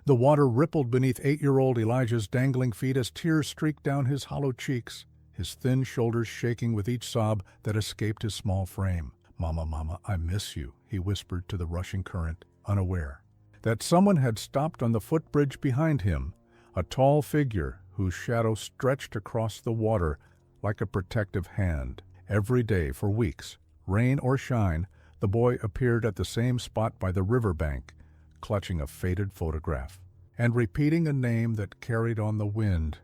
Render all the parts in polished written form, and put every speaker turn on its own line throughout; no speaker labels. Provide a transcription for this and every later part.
The water rippled beneath 8-year-old Elijah's dangling feet as tears streaked down his hollow cheeks, his thin shoulders shaking with each sob that escaped his small frame. "Mama, Mama, I miss you," he whispered to the rushing current, unaware that someone had stopped on the footbridge behind him, a tall figure whose shadow stretched across the water like a protective hand. Every day for weeks, rain or shine, the boy appeared at the same spot by the riverbank, clutching a faded photograph, and repeating a name that carried on the wind,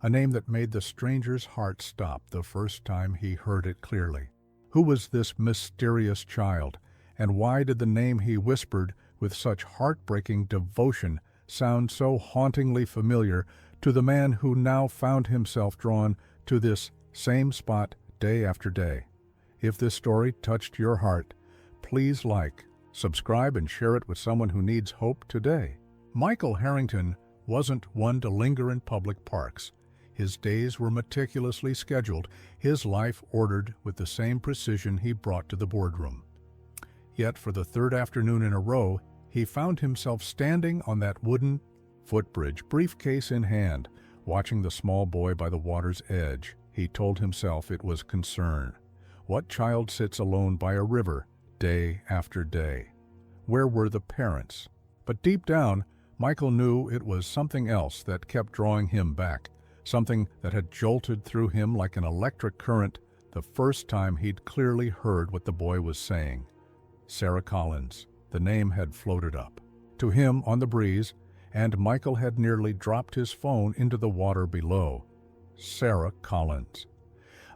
a name that made the stranger's heart stop the first time he heard it clearly. Who was this mysterious child, and why did the name he whispered with such heartbreaking devotion sound so hauntingly familiar to the man who now found himself drawn to this same spot day after day? If this story touched your heart, please like, subscribe, and share it with someone who needs hope today. Michael Harrington wasn't one to linger in public parks. His days were meticulously scheduled, his life ordered with the same precision he brought to the boardroom. Yet for the third afternoon in a row, he found himself standing on that wooden footbridge, briefcase in hand, watching the small boy by the water's edge. He told himself it was concern. What child sits alone by a river day after day? Where were the parents? But deep down, Michael knew it was something else that kept drawing him back, something that had jolted through him like an electric current the first time he'd clearly heard what the boy was saying. Sarah Collins. The name had floated up to him on the breeze, and Michael had nearly dropped his phone into the water below. Sarah Collins.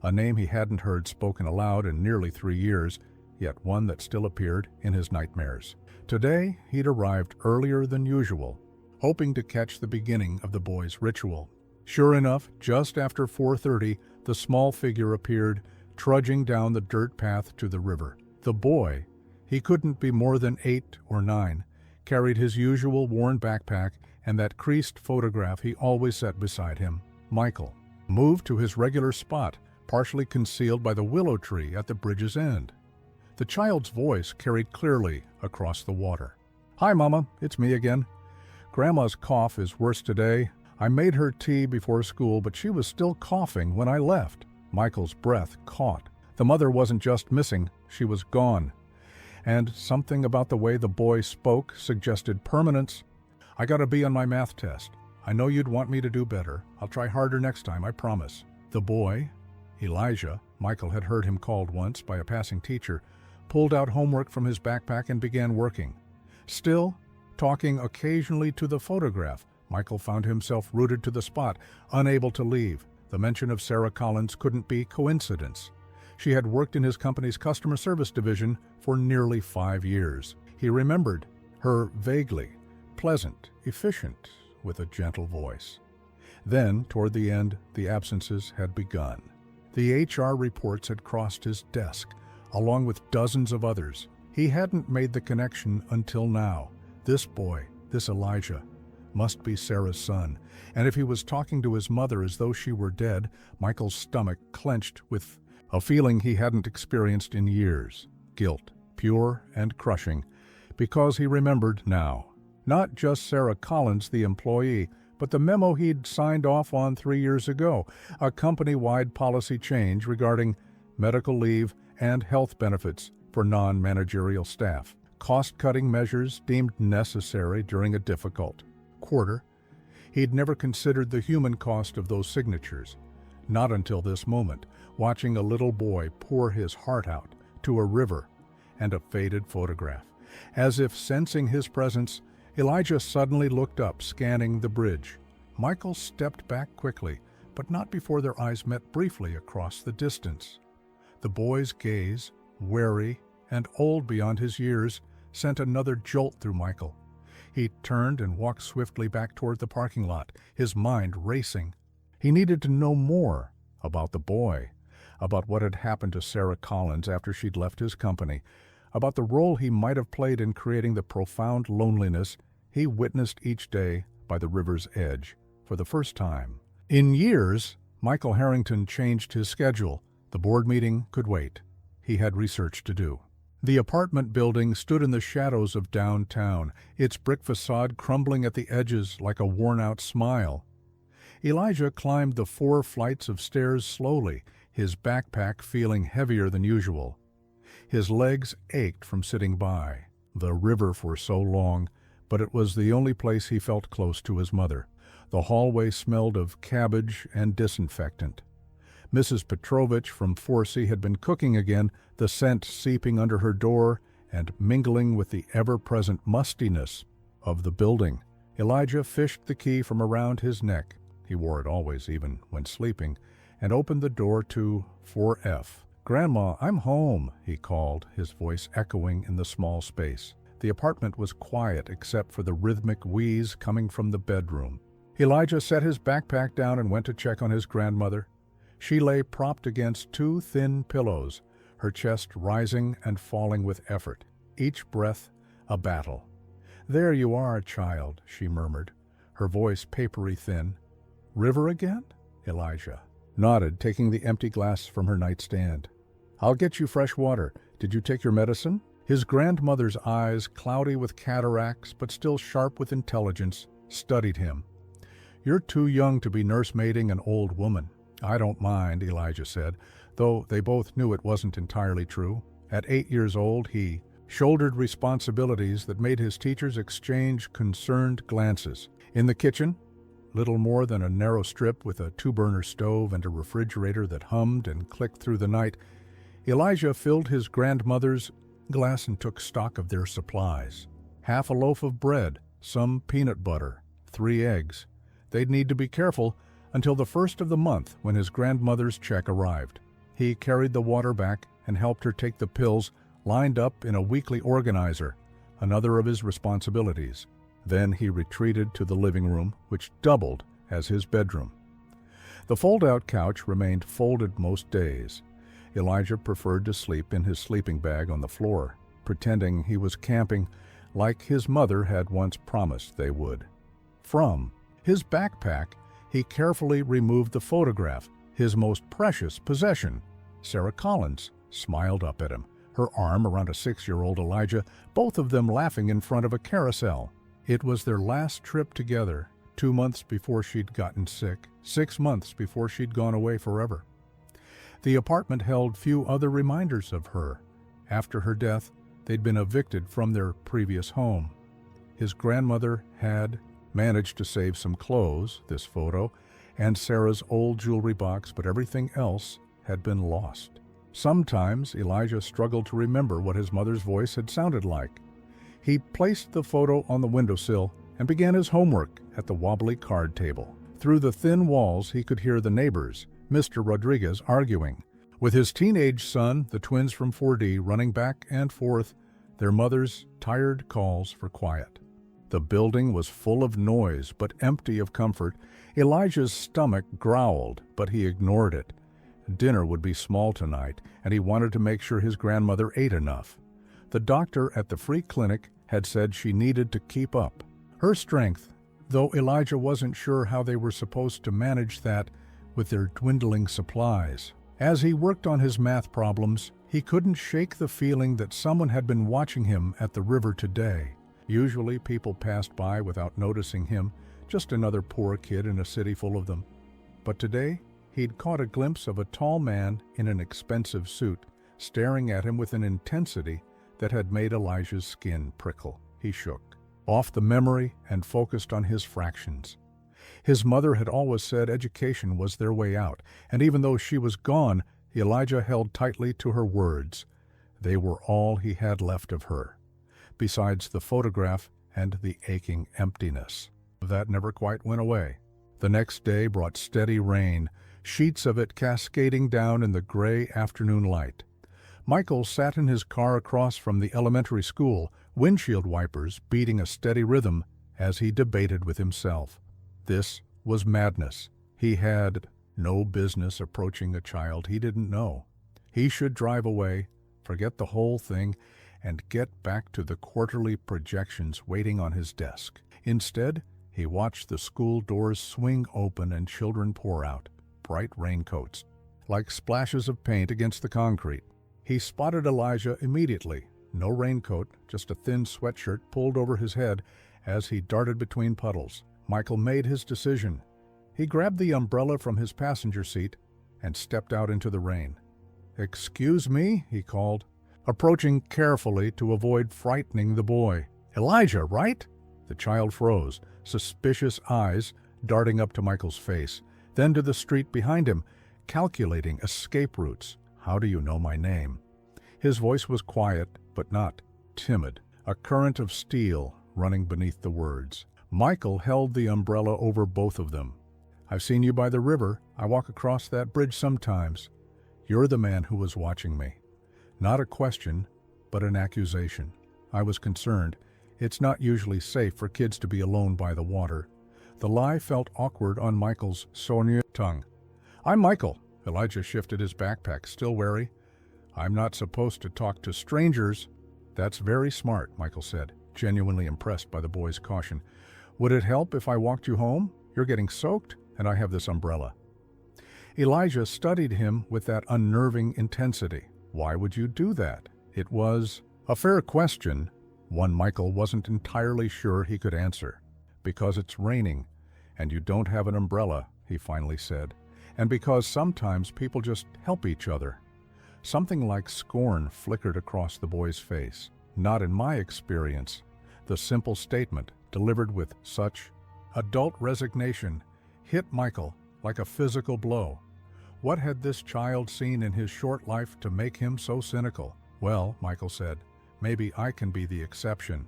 A name he hadn't heard spoken aloud in nearly 3 years, yet one that still appeared in his nightmares. Today, he'd arrived earlier than usual, hoping to catch the beginning of the boy's ritual. Sure enough, just after 4:30, the small figure appeared, trudging down the dirt path to the river. The boy, he couldn't be more than 8 or 9, carried his usual worn backpack and that creased photograph he always set beside him. Michael moved to his regular spot, partially concealed by the willow tree at the bridge's end. The child's voice carried clearly across the water. "Hi, Mama, it's me again. Grandma's cough is worse today. I made her tea before school, but she was still coughing when I left." Michael's breath caught. The mother wasn't just missing, she was gone. And something about the way the boy spoke suggested permanence. "I gotta be on my math test. I know you'd want me to do better. I'll try harder next time, I promise." The boy, Elijah, Michael had heard him called once by a passing teacher, pulled out homework from his backpack and began working. Still, talking occasionally to the photograph, Michael found himself rooted to the spot, unable to leave. The mention of Sarah Collins couldn't be coincidence. She had worked in his company's customer service division for nearly 5 years. He remembered her vaguely, pleasant, efficient, with a gentle voice. Then, toward the end, the absences had begun. The HR reports had crossed his desk, along with dozens of others. He hadn't made the connection until now. This boy, this Elijah, must be Sarah's son. And if he was talking to his mother as though she were dead, Michael's stomach clenched with a feeling he hadn't experienced in years. Guilt, pure and crushing, because he remembered now. Not just Sarah Collins, the employee, but the memo he'd signed off on 3 years ago, a company-wide policy change regarding medical leave and health benefits for non-managerial staff. Cost-cutting measures deemed necessary during a difficult quarter. He'd never considered the human cost of those signatures. Not until this moment, watching a little boy pour his heart out to a river and a faded photograph. As if sensing his presence, Elijah suddenly looked up, scanning the bridge. Michael stepped back quickly, but not before their eyes met briefly across the distance. The boy's gaze, wary and old beyond his years, sent another jolt through Michael. He turned and walked swiftly back toward the parking lot, his mind racing. He needed to know more about the boy, about what had happened to Sarah Collins after she'd left his company, about the role he might have played in creating the profound loneliness he witnessed each day by the river's edge for the first time. In years, Michael Harrington changed his schedule. The board meeting could wait. He had research to do. The apartment building stood in the shadows of downtown, its brick facade crumbling at the edges like a worn-out smile. Elijah climbed the 4 flights of stairs slowly, his backpack feeling heavier than usual. His legs ached from sitting by the river for so long, but it was the only place he felt close to his mother. The hallway smelled of cabbage and disinfectant. Mrs. Petrovich from 4C had been cooking again, the scent seeping under her door and mingling with the ever-present mustiness of the building. Elijah fished the key from around his neck, he wore it always, even when sleeping, and opened the door to 4F. "Grandma, I'm home," he called, his voice echoing in the small space. The apartment was quiet except for the rhythmic wheeze coming from the bedroom. Elijah set his backpack down and went to check on his grandmother. She lay propped against 2 thin pillows, her chest rising and falling with effort, each breath a battle. "There you are, child," she murmured, her voice papery thin. "River again?" Elijah nodded, taking the empty glass from her nightstand. "I'll get you fresh water. Did you take your medicine?" His grandmother's eyes, cloudy with cataracts but still sharp with intelligence, studied him. "You're too young to be nursemaiding an old woman." "I don't mind," Elijah said, though they both knew it wasn't entirely true. At 8 years old, he shouldered responsibilities that made his teachers exchange concerned glances. In the kitchen, little more than a narrow strip with a 2-burner stove and a refrigerator that hummed and clicked through the night, Elijah filled his grandmother's glass and took stock of their supplies. Half a loaf of bread, some peanut butter, 3 eggs. They'd need to be careful until the first of the month when his grandmother's check arrived. He carried the water back and helped her take the pills lined up in a weekly organizer, another of his responsibilities. Then he retreated to the living room, which doubled as his bedroom. The fold-out couch remained folded most days. Elijah preferred to sleep in his sleeping bag on the floor, pretending he was camping like his mother had once promised they would. From his backpack, he carefully removed the photograph, his most precious possession. Sarah Collins smiled up at him, her arm around a 6-year-old Elijah, both of them laughing in front of a carousel. It was their last trip together, 2 months before she'd gotten sick, 6 months before she'd gone away forever. The apartment held few other reminders of her. After her death, they'd been evicted from their previous home. His grandmother had managed to save some clothes, this photo, and Sarah's old jewelry box, but everything else had been lost. Sometimes Elijah struggled to remember what his mother's voice had sounded like. He placed the photo on the windowsill and began his homework at the wobbly card table. Through the thin walls, he could hear the neighbors, Mr. Rodriguez, arguing. With his teenage son, the twins from 4D, running back and forth, their mother's tired calls for quiet. The building was full of noise, but empty of comfort. Elijah's stomach growled, but he ignored it. Dinner would be small tonight, and he wanted to make sure his grandmother ate enough. The doctor at the free clinic had said she needed to keep up her strength, though Elijah wasn't sure how they were supposed to manage that with their dwindling supplies. As he worked on his math problems, he couldn't shake the feeling that someone had been watching him at the river today. Usually people passed by without noticing him, just another poor kid in a city full of them. But today, he'd caught a glimpse of a tall man in an expensive suit, staring at him with an intensity that had made Elijah's skin prickle. He shook off the memory and focused on his fractions. His mother had always said education was their way out, and even though she was gone, Elijah held tightly to her words. They were all he had left of her, besides the photograph and the aching emptiness. That never quite went away. The next day brought steady rain, sheets of it cascading down in the gray afternoon light. Michael sat in his car across from the elementary school, windshield wipers beating a steady rhythm as he debated with himself. This was madness. He had no business approaching a child he didn't know. He should drive away, forget the whole thing, and get back to the quarterly projections waiting on his desk. Instead, he watched the school doors swing open and children pour out, bright raincoats, like splashes of paint against the concrete. He spotted Elijah immediately, no raincoat, just a thin sweatshirt pulled over his head as he darted between puddles. Michael made his decision. He grabbed the umbrella from his passenger seat and stepped out into the rain. "Excuse me," he called, approaching carefully to avoid frightening the boy. "Elijah, right?" The child froze, suspicious eyes darting up to Michael's face, then to the street behind him, calculating escape routes. "How do you know my name?" His voice was quiet, but not timid, a current of steel running beneath the words. Michael held the umbrella over both of them. "I've seen you by the river. I walk across that bridge sometimes. You're the man who was watching me." Not a question, but an accusation. I was concerned. It's not usually safe for kids to be alone by the water. The lie felt awkward on Michael's Sonia tongue. "I'm Michael." Elijah shifted his backpack, still wary. "I'm not supposed to talk to strangers." "That's very smart," Michael said, genuinely impressed by the boy's caution. "Would it help if I walked you home? You're getting soaked, and I have this umbrella." Elijah studied him with that unnerving intensity. Why would you do that? It was a fair question, one Michael wasn't entirely sure he could answer. "Because it's raining, and you don't have an umbrella," he finally said, "and because sometimes people just help each other." Something like scorn flickered across the boy's face. "Not in my experience." The simple statement, delivered with such adult resignation, hit Michael like a physical blow. What had this child seen in his short life to make him so cynical? "Well," Michael said, "maybe I can be the exception."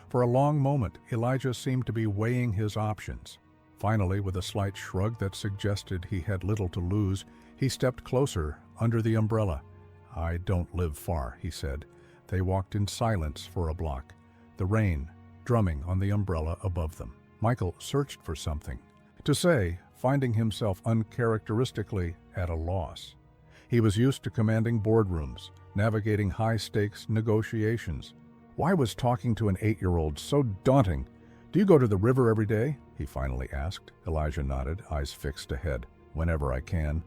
For a long moment, Elijah seemed to be weighing his options. Finally, with a slight shrug that suggested he had little to lose, he stepped closer under the umbrella. "I don't live far," he said. They walked in silence for a block, the rain drumming on the umbrella above them. Michael searched for something to say, finding himself uncharacteristically at a loss. He was used to commanding boardrooms, navigating high-stakes negotiations. Why was talking to an 8-year-old so daunting? "Do you go to the river every day?" he finally asked. Elijah nodded, eyes fixed ahead. "Whenever I can."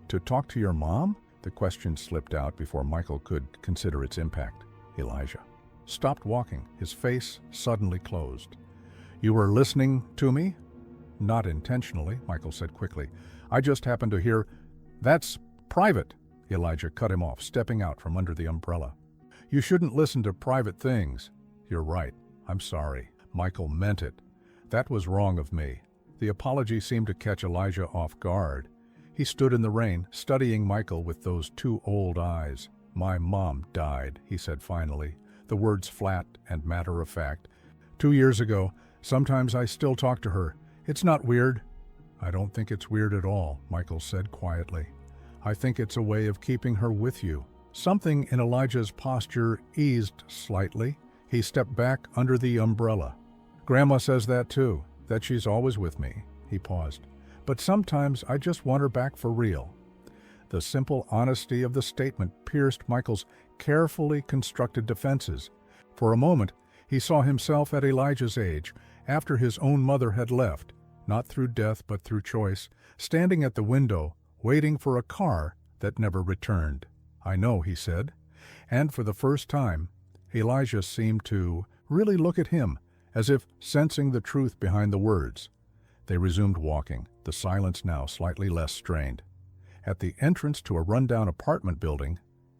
"To talk to your mom?" The question slipped out before Michael could consider its impact. Elijah stopped walking, his face suddenly closed. "You were listening to me?" "Not intentionally," Michael said quickly. "I just happened to hear—" "That's private," Elijah cut him off, stepping out from under the umbrella. "You shouldn't listen to private things." "You're right. I'm sorry." Michael meant it. "That was wrong of me." The apology seemed to catch Elijah off guard. He stood in the rain, studying Michael with those two old eyes. "My mom died," he said finally, the words flat and matter-of-fact. "2 years ago. Sometimes I still talk to her. It's not weird." "I don't think it's weird at all," Michael said quietly. "I think it's a way of keeping her with you." Something in Elijah's posture eased slightly. He stepped back under the umbrella. "Grandma says that too, that she's always with me." He paused. "But sometimes I just want her back for real." The simple honesty of the statement pierced Michael's carefully constructed defenses. For a moment, he saw himself at Elijah's age, after his own mother had left, not through death but through choice, standing at the window, waiting for a car that never returned. "I know," he said. And for the first time, Elijah seemed to really look at him, as if sensing the truth behind the words. They resumed walking, the silence now slightly less strained. At the entrance to a rundown apartment building,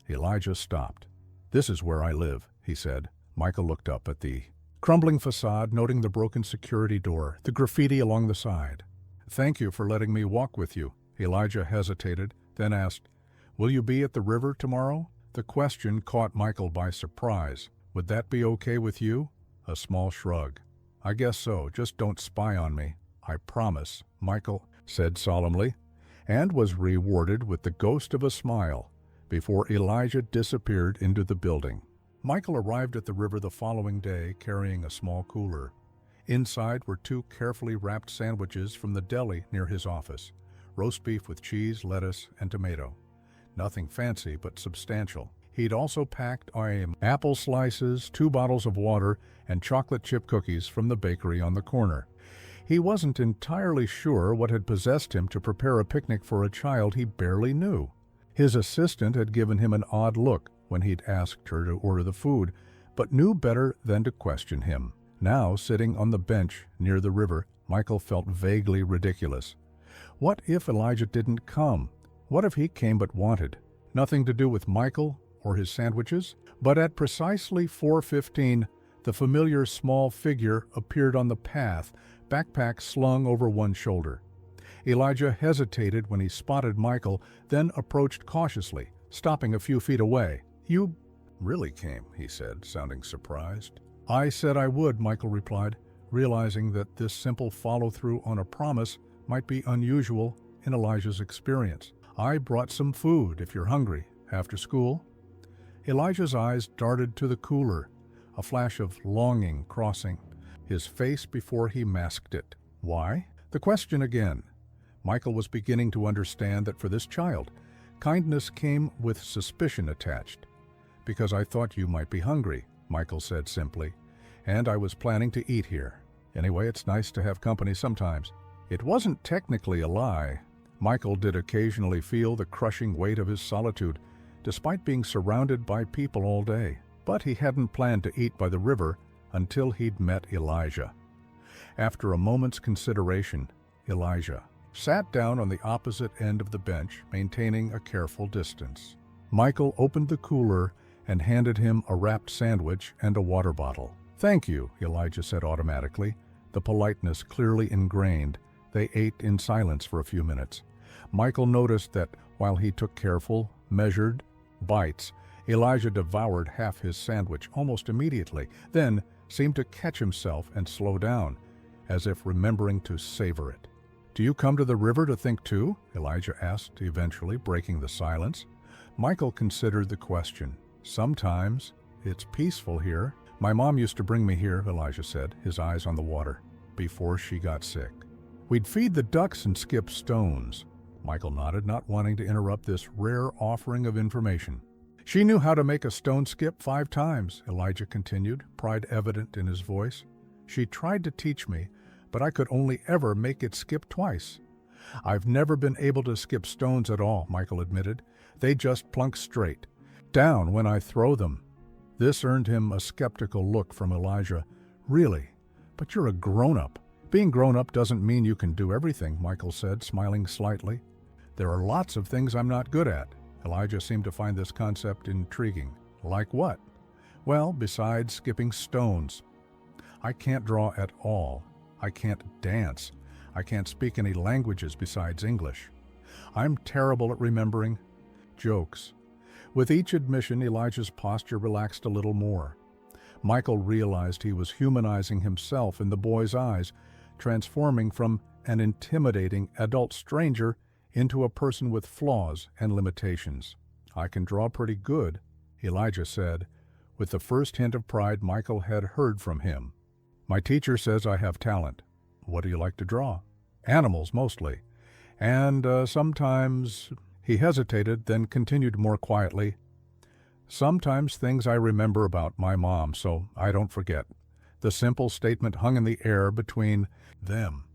Elijah stopped. "This is where I live," he said. Michael looked up at the crumbling facade, noting the broken security door, the graffiti along the side. "Thank you for letting me walk with you." Elijah hesitated, then asked, "Will you be at the river tomorrow?" The question caught Michael by surprise. "Would that be okay with you?" A small shrug. "I guess so, just don't spy on me." "I promise," Michael said solemnly, and was rewarded with the ghost of a smile before Elijah disappeared into the building. Michael arrived at the river the following day carrying a small cooler. Inside were 2 carefully wrapped sandwiches from the deli near his office, roast beef with cheese, lettuce, and tomato. Nothing fancy, but substantial. He'd also packed apple slices, 2 bottles of water, and chocolate chip cookies from the bakery on the corner. He wasn't entirely sure what had possessed him to prepare a picnic for a child he barely knew. His assistant had given him an odd look, when he'd asked her to order the food, but knew better than to question him. Now, sitting on the bench near the river, Michael felt vaguely ridiculous. What if Elijah didn't come? What if he came but wanted? Nothing to do with Michael or his sandwiches? But at precisely 4:15, the familiar small figure appeared on the path, backpack slung over one shoulder. Elijah hesitated when he spotted Michael, then approached cautiously, stopping a few feet away. "You really came," he said, sounding surprised. "I said I would," Michael replied, realizing that this simple follow-through on a promise might be unusual in Elijah's experience. "I brought some food if you're hungry. After school?" Elijah's eyes darted to the cooler, a flash of longing crossing his face before he masked it. Why? The question again. Michael was beginning to understand that for this child, kindness came with suspicion attached. "Because I thought you might be hungry," Michael said simply, "and I was planning to eat here. Anyway, it's nice to have company sometimes." It wasn't technically a lie. Michael did occasionally feel the crushing weight of his solitude, despite being surrounded by people all day. But he hadn't planned to eat by the river until he'd met Elijah. After a moment's consideration, Elijah sat down on the opposite end of the bench, maintaining a careful distance. Michael opened the cooler and handed him a wrapped sandwich and a water bottle. "Thank you," Elijah said automatically, the politeness clearly ingrained. They ate in silence for a few minutes. Michael noticed that while he took careful, measured bites, Elijah devoured half his sandwich almost immediately, then seemed to catch himself and slow down, as if remembering to savor it. "Do you come to the river to think too?" Elijah asked, eventually breaking the silence. Michael considered the question. "Sometimes. It's peaceful here. My mom used to bring me here," Elijah said, his eyes on the water, "before she got sick. We'd feed the ducks and skip stones." Michael nodded, not wanting to interrupt this rare offering of information. "She knew how to make a stone skip 5 times, Elijah continued, pride evident in his voice. "She tried to teach me, but I could only ever make it skip twice." "I've never been able to skip stones at all," Michael admitted. "They just plunk straight down when I throw them." This earned him a skeptical look from Elijah. "Really? But you're a grown-up." "Being grown-up doesn't mean you can do everything," Michael said, smiling slightly. "There are lots of things I'm not good at." Elijah seemed to find this concept intriguing. "Like what?" "Well, besides skipping stones. I can't draw at all. I can't dance. I can't speak any languages besides English. I'm terrible at remembering jokes." With each admission, Elijah's posture relaxed a little more. Michael realized he was humanizing himself in the boy's eyes, transforming from an intimidating adult stranger into a person with flaws and limitations. "I can draw pretty good," Elijah said, with the first hint of pride Michael had heard from him. "My teacher says I have talent." "What do you like to draw?" "Animals, mostly. And sometimes—" He hesitated, then continued more quietly. "Sometimes things I remember about my mom, so I don't forget." The simple statement hung in the air between them.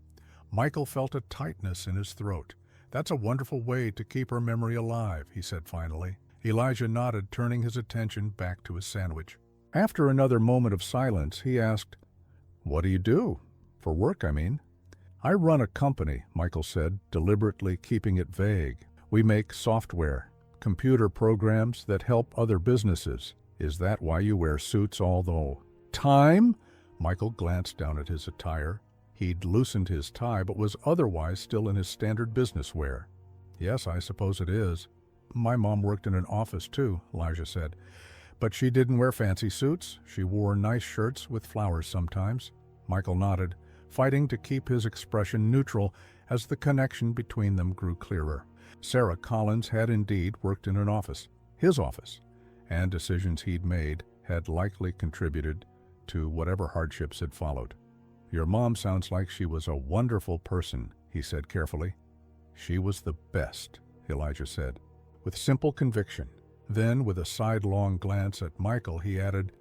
Michael felt a tightness in his throat. "That's a wonderful way to keep her memory alive," he said finally. Elijah nodded, turning his attention back to his sandwich. After another moment of silence, he asked, "What do you do? For work, I mean." "I run a company," Michael said, deliberately keeping it vague. "We make software, computer programs that help other businesses." "Is that why you wear suits all the time?" Michael glanced down at his attire. He'd loosened his tie, but was otherwise still in his standard business wear. "Yes, I suppose it is. My mom worked in an office too," Elijah said. "But she didn't wear fancy suits. She wore nice shirts with flowers sometimes." Michael nodded, fighting to keep his expression neutral as the connection between them grew clearer. Sarah Collins had indeed worked in an office, his office, and decisions he'd made had likely contributed to whatever hardships had followed. "Your mom sounds like she was a wonderful person," he said carefully. "She was the best," Elijah said, with simple conviction. Then, with a sidelong glance at Michael, he added,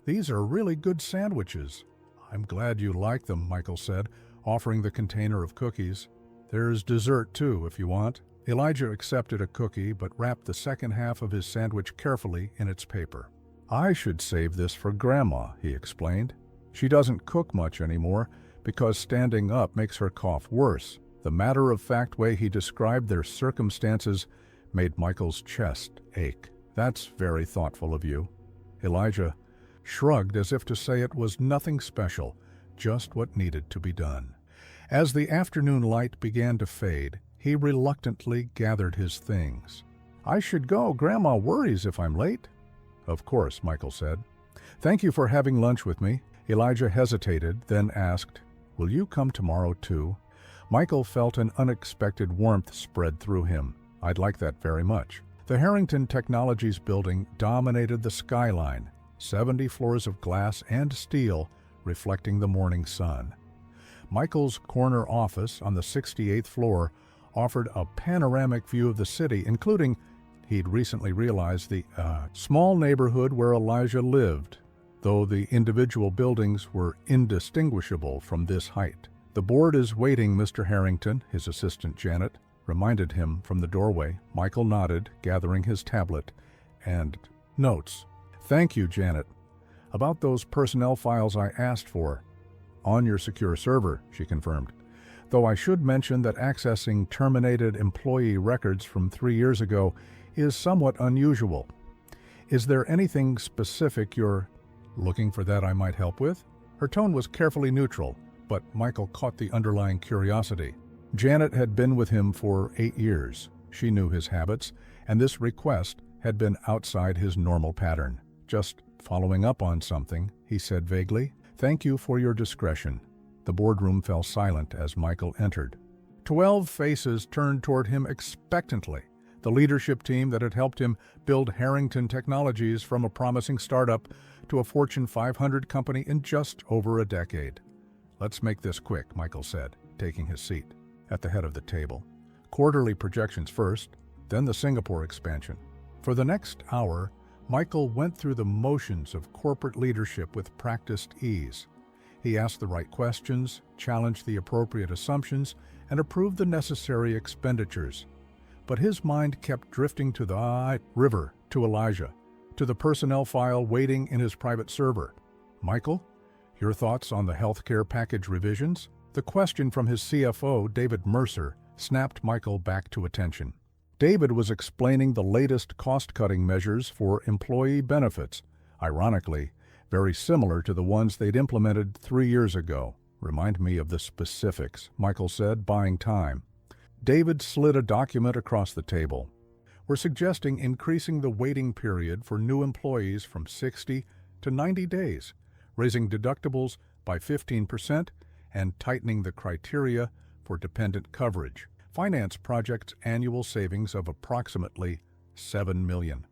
"These are really good sandwiches." "I'm glad you like them," Michael said, offering the container of cookies. "There's dessert, too, if you want." Elijah accepted a cookie but wrapped the second half of his sandwich carefully in its paper. "I should save this for Grandma," he explained. "She doesn't cook much anymore because standing up makes her cough worse." The matter-of-fact way he described their circumstances made Michael's chest ache. "That's very thoughtful of you." Elijah shrugged as if to say it was nothing special, just what needed to be done. As the afternoon light began to fade, he reluctantly gathered his things. "I should go. Grandma worries if I'm late." "Of course," Michael said. "Thank you for having lunch with me." Elijah hesitated, then asked, "Will you come tomorrow too?" Michael felt an unexpected warmth spread through him. "I'd like that very much." The Harrington Technologies building dominated the skyline, 70 floors of glass and steel reflecting the morning sun. Michael's corner office on the 68th floor offered a panoramic view of the city, including, he'd recently realized, the small neighborhood where Elijah lived, though the individual buildings were indistinguishable from this height. "The board is waiting, Mr. Harrington," his assistant Janet reminded him from the doorway. Michael nodded, gathering his tablet and notes. "Thank you, Janet. About those personnel files I asked for." "On your secure server," she confirmed. "Though I should mention that accessing terminated employee records from 3 years ago is somewhat unusual. Is there anything specific you're looking for that I might help with?" Her tone was carefully neutral, but Michael caught the underlying curiosity. Janet had been with him for 8 years. She knew his habits, and this request had been outside his normal pattern. "Just following up on something," he said vaguely. "Thank you for your discretion." The boardroom fell silent as Michael entered. 12 faces turned toward him expectantly. The leadership team that had helped him build Harrington Technologies from a promising startup to a Fortune 500 company in just over a decade. "Let's make this quick," Michael said, taking his seat at the head of the table. "Quarterly projections first, then the Singapore expansion." For the next hour, Michael went through the motions of corporate leadership with practiced ease. He asked the right questions, challenged the appropriate assumptions, and approved the necessary expenditures. But his mind kept drifting to the river, to Elijah, to the personnel file waiting in his private server. "Michael, your thoughts on the healthcare package revisions?" The question from his CFO, David Mercer, snapped Michael back to attention. David was explaining the latest cost-cutting measures for employee benefits, ironically, very similar to the ones they'd implemented 3 years ago. "Remind me of the specifics," Michael said, buying time. David slid a document across the table. "We're suggesting increasing the waiting period for new employees from 60 to 90 days, raising deductibles by 15%, and tightening the criteria for dependent coverage. Finance projects annual savings of approximately $7 million.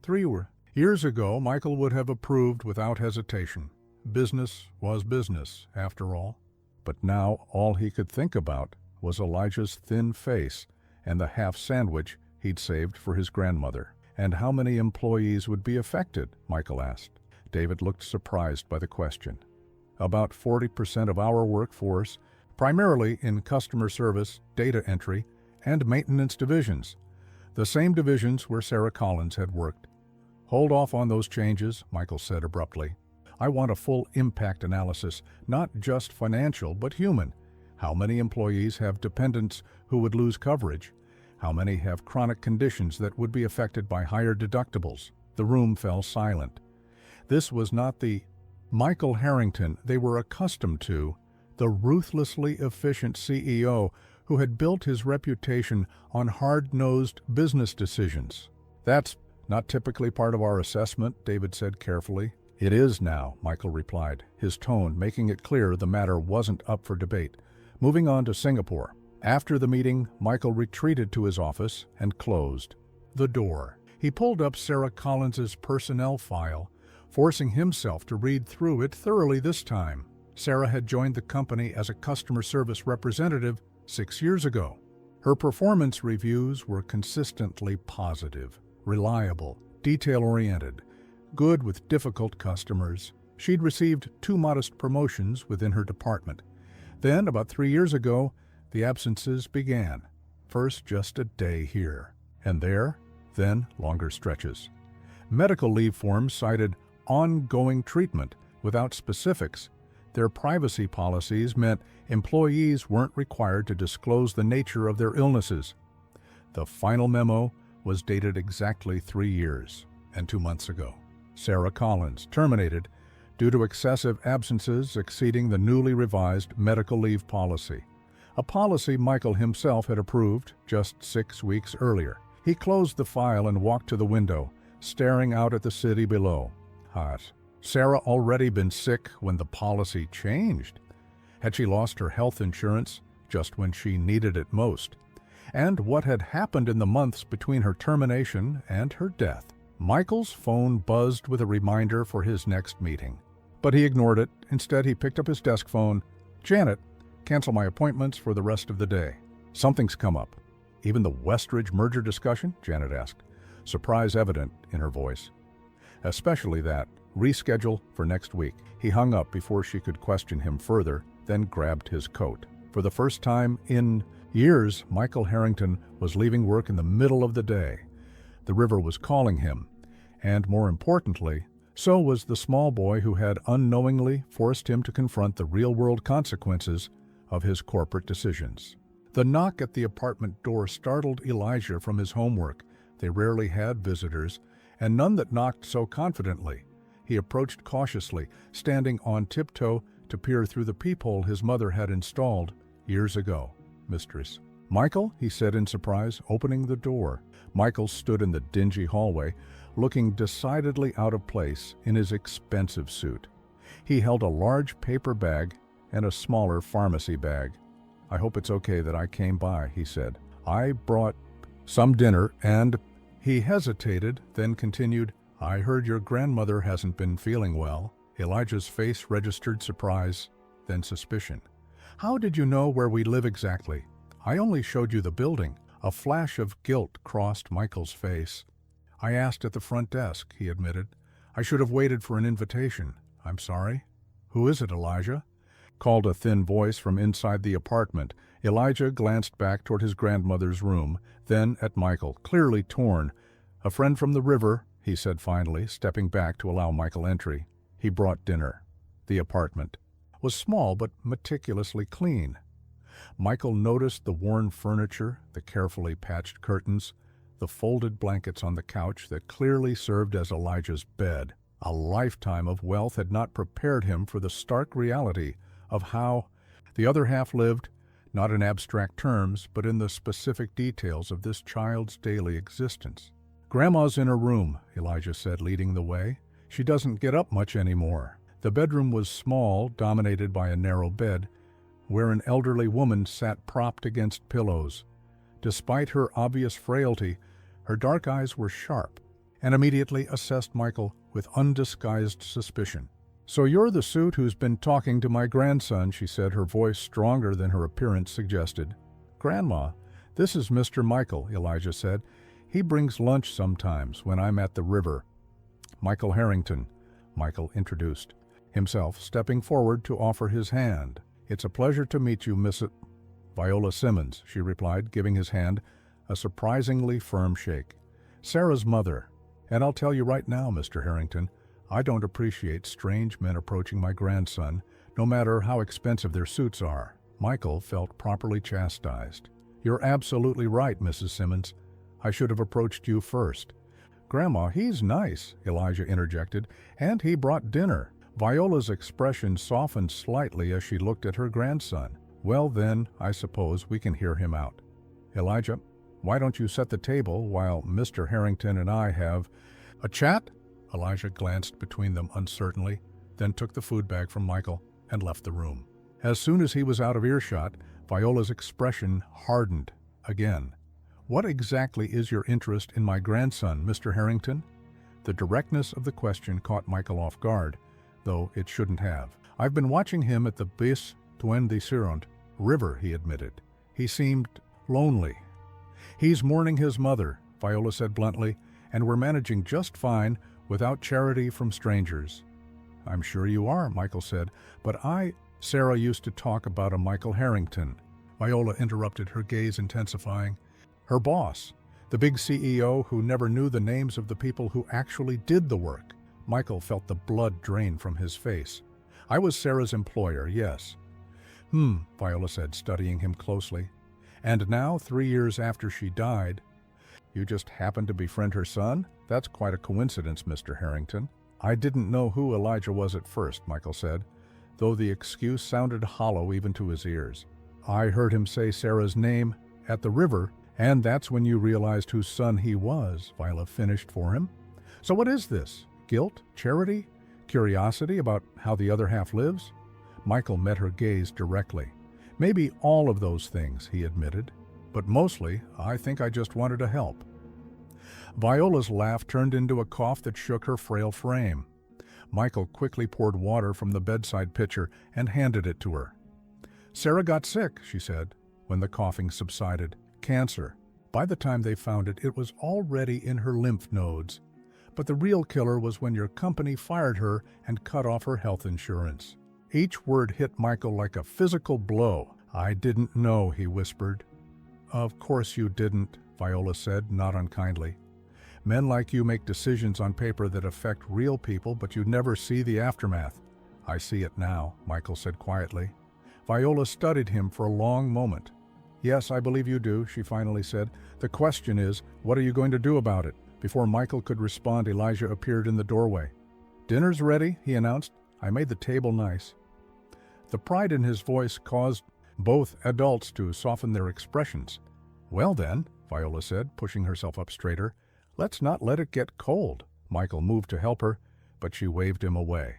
3 years ago, Michael would have approved without hesitation. Business was business, after all. But now all he could think about was Elijah's thin face and the half sandwich he'd saved for his grandmother. "And how many employees would be affected?" Michael asked. David looked surprised by the question. "About 40% of our workforce, primarily in customer service, data entry, and maintenance divisions, the same divisions where Sarah Collins had worked." "Hold off on those changes," Michael said abruptly. "I want a full impact analysis, not just financial, but human. How many employees have dependents who would lose coverage? How many have chronic conditions that would be affected by higher deductibles?" The room fell silent. This was not the Michael Harrington they were accustomed to, the ruthlessly efficient CEO who had built his reputation on hard-nosed business decisions. "That's not typically part of our assessment," David said carefully. "It is now," Michael replied, his tone making it clear the matter wasn't up for debate. Moving on to Singapore. After the meeting, Michael retreated to his office and closed the door. He pulled up Sarah Collins's personnel file, forcing himself to read through it thoroughly this time. Sarah had joined the company as a customer service representative 6 years ago. Her performance reviews were consistently positive, reliable, detail-oriented, good with difficult customers. She'd received 2 modest promotions within her department. Then, about 3 years ago, the absences began. first just a day here, and there, then longer stretches. Medical leave forms cited ongoing treatment without specifics. Their privacy policies meant employees weren't required to disclose the nature of their illnesses. The final memo was dated exactly 3 years and 2 months ago. Sarah Collins, terminated due to excessive absences exceeding the newly revised medical leave policy, a policy Michael himself had approved just 6 weeks earlier. He closed the file and walked to the window, staring out at the city below. Had Sarah already been sick when the policy changed? Had she lost her health insurance just when she needed it most? And what had happened in the months between her termination and her death? Michael's phone buzzed with a reminder for his next meeting. But he ignored it. Instead, he picked up his desk phone. "Janet, cancel my appointments for the rest of the day. Something's come up." "Even the Westridge merger discussion?" Janet asked, surprise evident in her voice. "Especially that. Reschedule for next week." He hung up before she could question him further, then grabbed his coat. For the first time in years, Michael Harrington was leaving work in the middle of the day. The river was calling him, and more importantly, so was the small boy who had unknowingly forced him to confront the real-world consequences of his corporate decisions. The knock at the apartment door startled Elijah from his homework. They rarely had visitors, and none that knocked so confidently. He approached cautiously, standing on tiptoe to peer through the peephole his mother had installed years ago. "Mistress." "Michael?" he said in surprise, opening the door. Michael stood in the dingy hallway, looking decidedly out of place in his expensive suit. He held a large paper bag and a smaller pharmacy bag. "I hope it's okay that I came by," he said. "I brought some dinner and—" He hesitated, then continued, "I heard your grandmother hasn't been feeling well." Elijah's face registered surprise, then suspicion. "How did you know where we live exactly? I only showed you the building." A flash of guilt crossed Michael's face. "I asked at the front desk," he admitted. "I should have waited for an invitation. I'm sorry." "Who is it, Elijah?" called a thin voice from inside the apartment. Elijah glanced back toward his grandmother's room, then at Michael, clearly torn. "A friend from the river," he said finally, stepping back to allow Michael entry. He brought dinner. The apartment was small but meticulously clean. Michael noticed the worn furniture, the carefully patched curtains, the folded blankets on the couch that clearly served as Elijah's bed. A lifetime of wealth had not prepared him for the stark reality of how the other half lived, not in abstract terms, but in the specific details of this child's daily existence. "Grandma's in her room," Elijah said, leading the way. "She doesn't get up much anymore." The bedroom was small, dominated by a narrow bed, where an elderly woman sat propped against pillows. Despite her obvious frailty, her dark eyes were sharp, and immediately assessed Michael with undisguised suspicion. "So you're the suit who's been talking to my grandson," she said, her voice stronger than her appearance suggested. "Grandma, this is Mr. Michael," Elijah said. "He brings lunch sometimes when I'm at the river." "Michael Harrington," Michael introduced himself, stepping forward to offer his hand. "It's a pleasure to meet you, Miss Viola Simmons," she replied, giving his hand a surprisingly firm shake. "Sarah's mother. And I'll tell you right now, Mr. Harrington, I don't appreciate strange men approaching my grandson, no matter how expensive their suits are." Michael felt properly chastised. "You're absolutely right, Mrs. Simmons. I should have approached you first." "Grandma, he's nice," Elijah interjected, "and he brought dinner." Viola's expression softened slightly as she looked at her grandson. "Well then, I suppose we can hear him out. Elijah, why don't you set the table while Mr. Harrington and I have a chat?" Elijah glanced between them uncertainly, then took the food bag from Michael and left the room. As soon as he was out of earshot, Viola's expression hardened again. "What exactly is your interest in my grandson, Mr. Harrington?" The directness of the question caught Michael off guard, though it shouldn't have. "I've been watching him at the Bais Tuen de Siront river," he admitted. "He seemed lonely." "He's mourning his mother," Viola said bluntly, "and we're managing just fine without charity from strangers." "I'm sure you are," Michael said, "but Sarah used to talk about a Michael Harrington." Viola interrupted, her gaze intensifying. Her boss, the big CEO who never knew the names of the people who actually did the work. Michael felt the blood drain from his face. I was Sarah's employer, yes. Viola said, studying him closely. And now, 3 years after she died, you just happened to befriend her son? That's quite a coincidence, Mr. Harrington. I didn't know who Elijah was at first, Michael said, though the excuse sounded hollow even to his ears. I heard him say Sarah's name at the river, and that's when you realized whose son he was, Viola finished for him. So what is this? Guilt? Charity? Curiosity about how the other half lives? Michael met her gaze directly. Maybe all of those things, he admitted. But mostly, I think I just wanted to help. Viola's laugh turned into a cough that shook her frail frame. Michael quickly poured water from the bedside pitcher and handed it to her. Sarah got sick, she said, when the coughing subsided. Cancer. By the time they found it, it was already in her lymph nodes. But the real killer was when your company fired her and cut off her health insurance. Each word hit Michael like a physical blow. I didn't know, he whispered. Of course you didn't, Viola said, not unkindly. Men like you make decisions on paper that affect real people, but you never see the aftermath. I see it now, Michael said quietly. Viola studied him for a long moment. Yes, I believe you do, she finally said. The question is, what are you going to do about it? Before Michael could respond, Elijah appeared in the doorway. Dinner's ready, he announced. I made the table nice. The pride in his voice caused both adults to soften their expressions. Well then, Viola said, pushing herself up straighter, let's not let it get cold. Michael moved to help her, but she waved him away.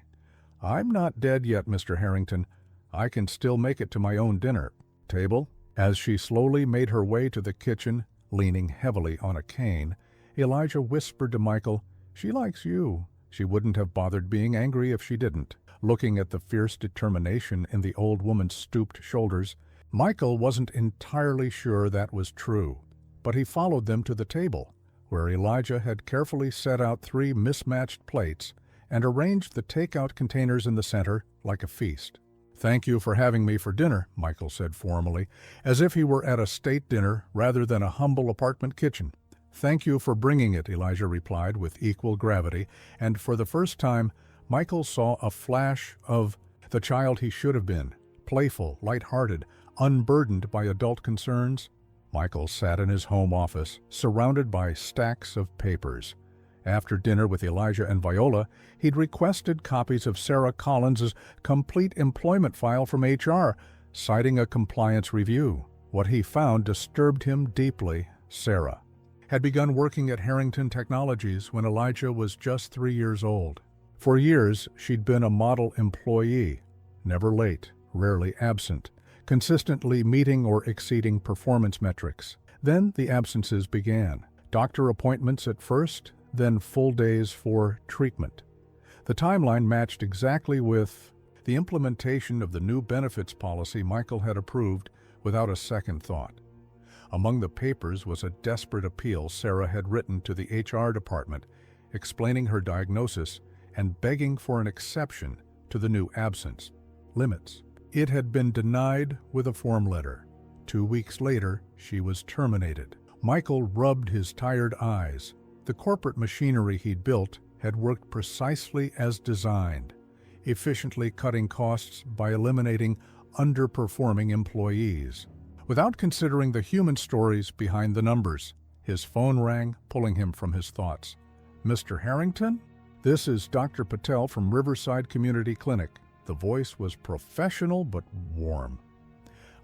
I'm not dead yet, Mr. Harrington. I can still make it to my own dinner table. As she slowly made her way to the kitchen, leaning heavily on a cane, Elijah whispered to Michael, She likes you. She wouldn't have bothered being angry if she didn't. Looking at the fierce determination in the old woman's stooped shoulders, Michael wasn't entirely sure that was true. But he followed them to the table, where Elijah had carefully set out 3 mismatched plates and arranged the takeout containers in the center like a feast. Thank you for having me for dinner, Michael said formally, as if he were at a state dinner rather than a humble apartment kitchen. Thank you for bringing it, Elijah replied with equal gravity, and for the first time, Michael saw a flash of the child he should have been, playful, light-hearted, unburdened by adult concerns. Michael sat in his home office, surrounded by stacks of papers. After dinner with Elijah and Viola, he'd requested copies of Sarah Collins's complete employment file from HR, citing a compliance review. What he found disturbed him deeply. Sarah had begun working at Harrington Technologies when Elijah was just 3 years old. For years, she'd been a model employee, never late, rarely absent, consistently meeting or exceeding performance metrics. Then the absences began. Doctor appointments at first, then full days for treatment. The timeline matched exactly with the implementation of the new benefits policy Michael had approved without a second thought. Among the papers was a desperate appeal Sarah had written to the HR department, explaining her diagnosis and begging for an exception to the new absence limits. It had been denied with a form letter. 2 weeks later, she was terminated. Michael rubbed his tired eyes. The corporate machinery he'd built had worked precisely as designed, efficiently cutting costs by eliminating underperforming employees. Without considering the human stories behind the numbers, his phone rang, pulling him from his thoughts. Mr. Harrington? This is Dr. Patel from Riverside Community Clinic. The voice was professional but warm.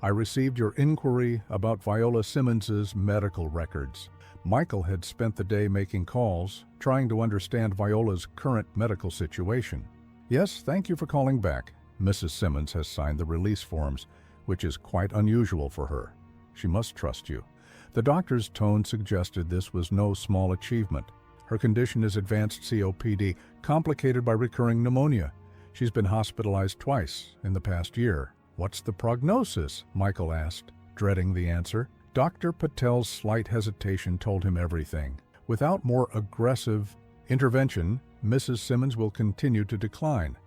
I received your inquiry about Viola Simmons's medical records. Michael had spent the day making calls, trying to understand Viola's current medical situation. Yes, thank you for calling back. Mrs. Simmons has signed the release forms, which is quite unusual for her. She must trust you. The doctor's tone suggested this was no small achievement. Her condition is advanced COPD, complicated by recurring pneumonia. She's been hospitalized twice in the past year. What's the prognosis? Michael asked, dreading the answer. Dr. Patel's slight hesitation told him everything. Without more aggressive intervention, Mrs. Simmons will continue to decline.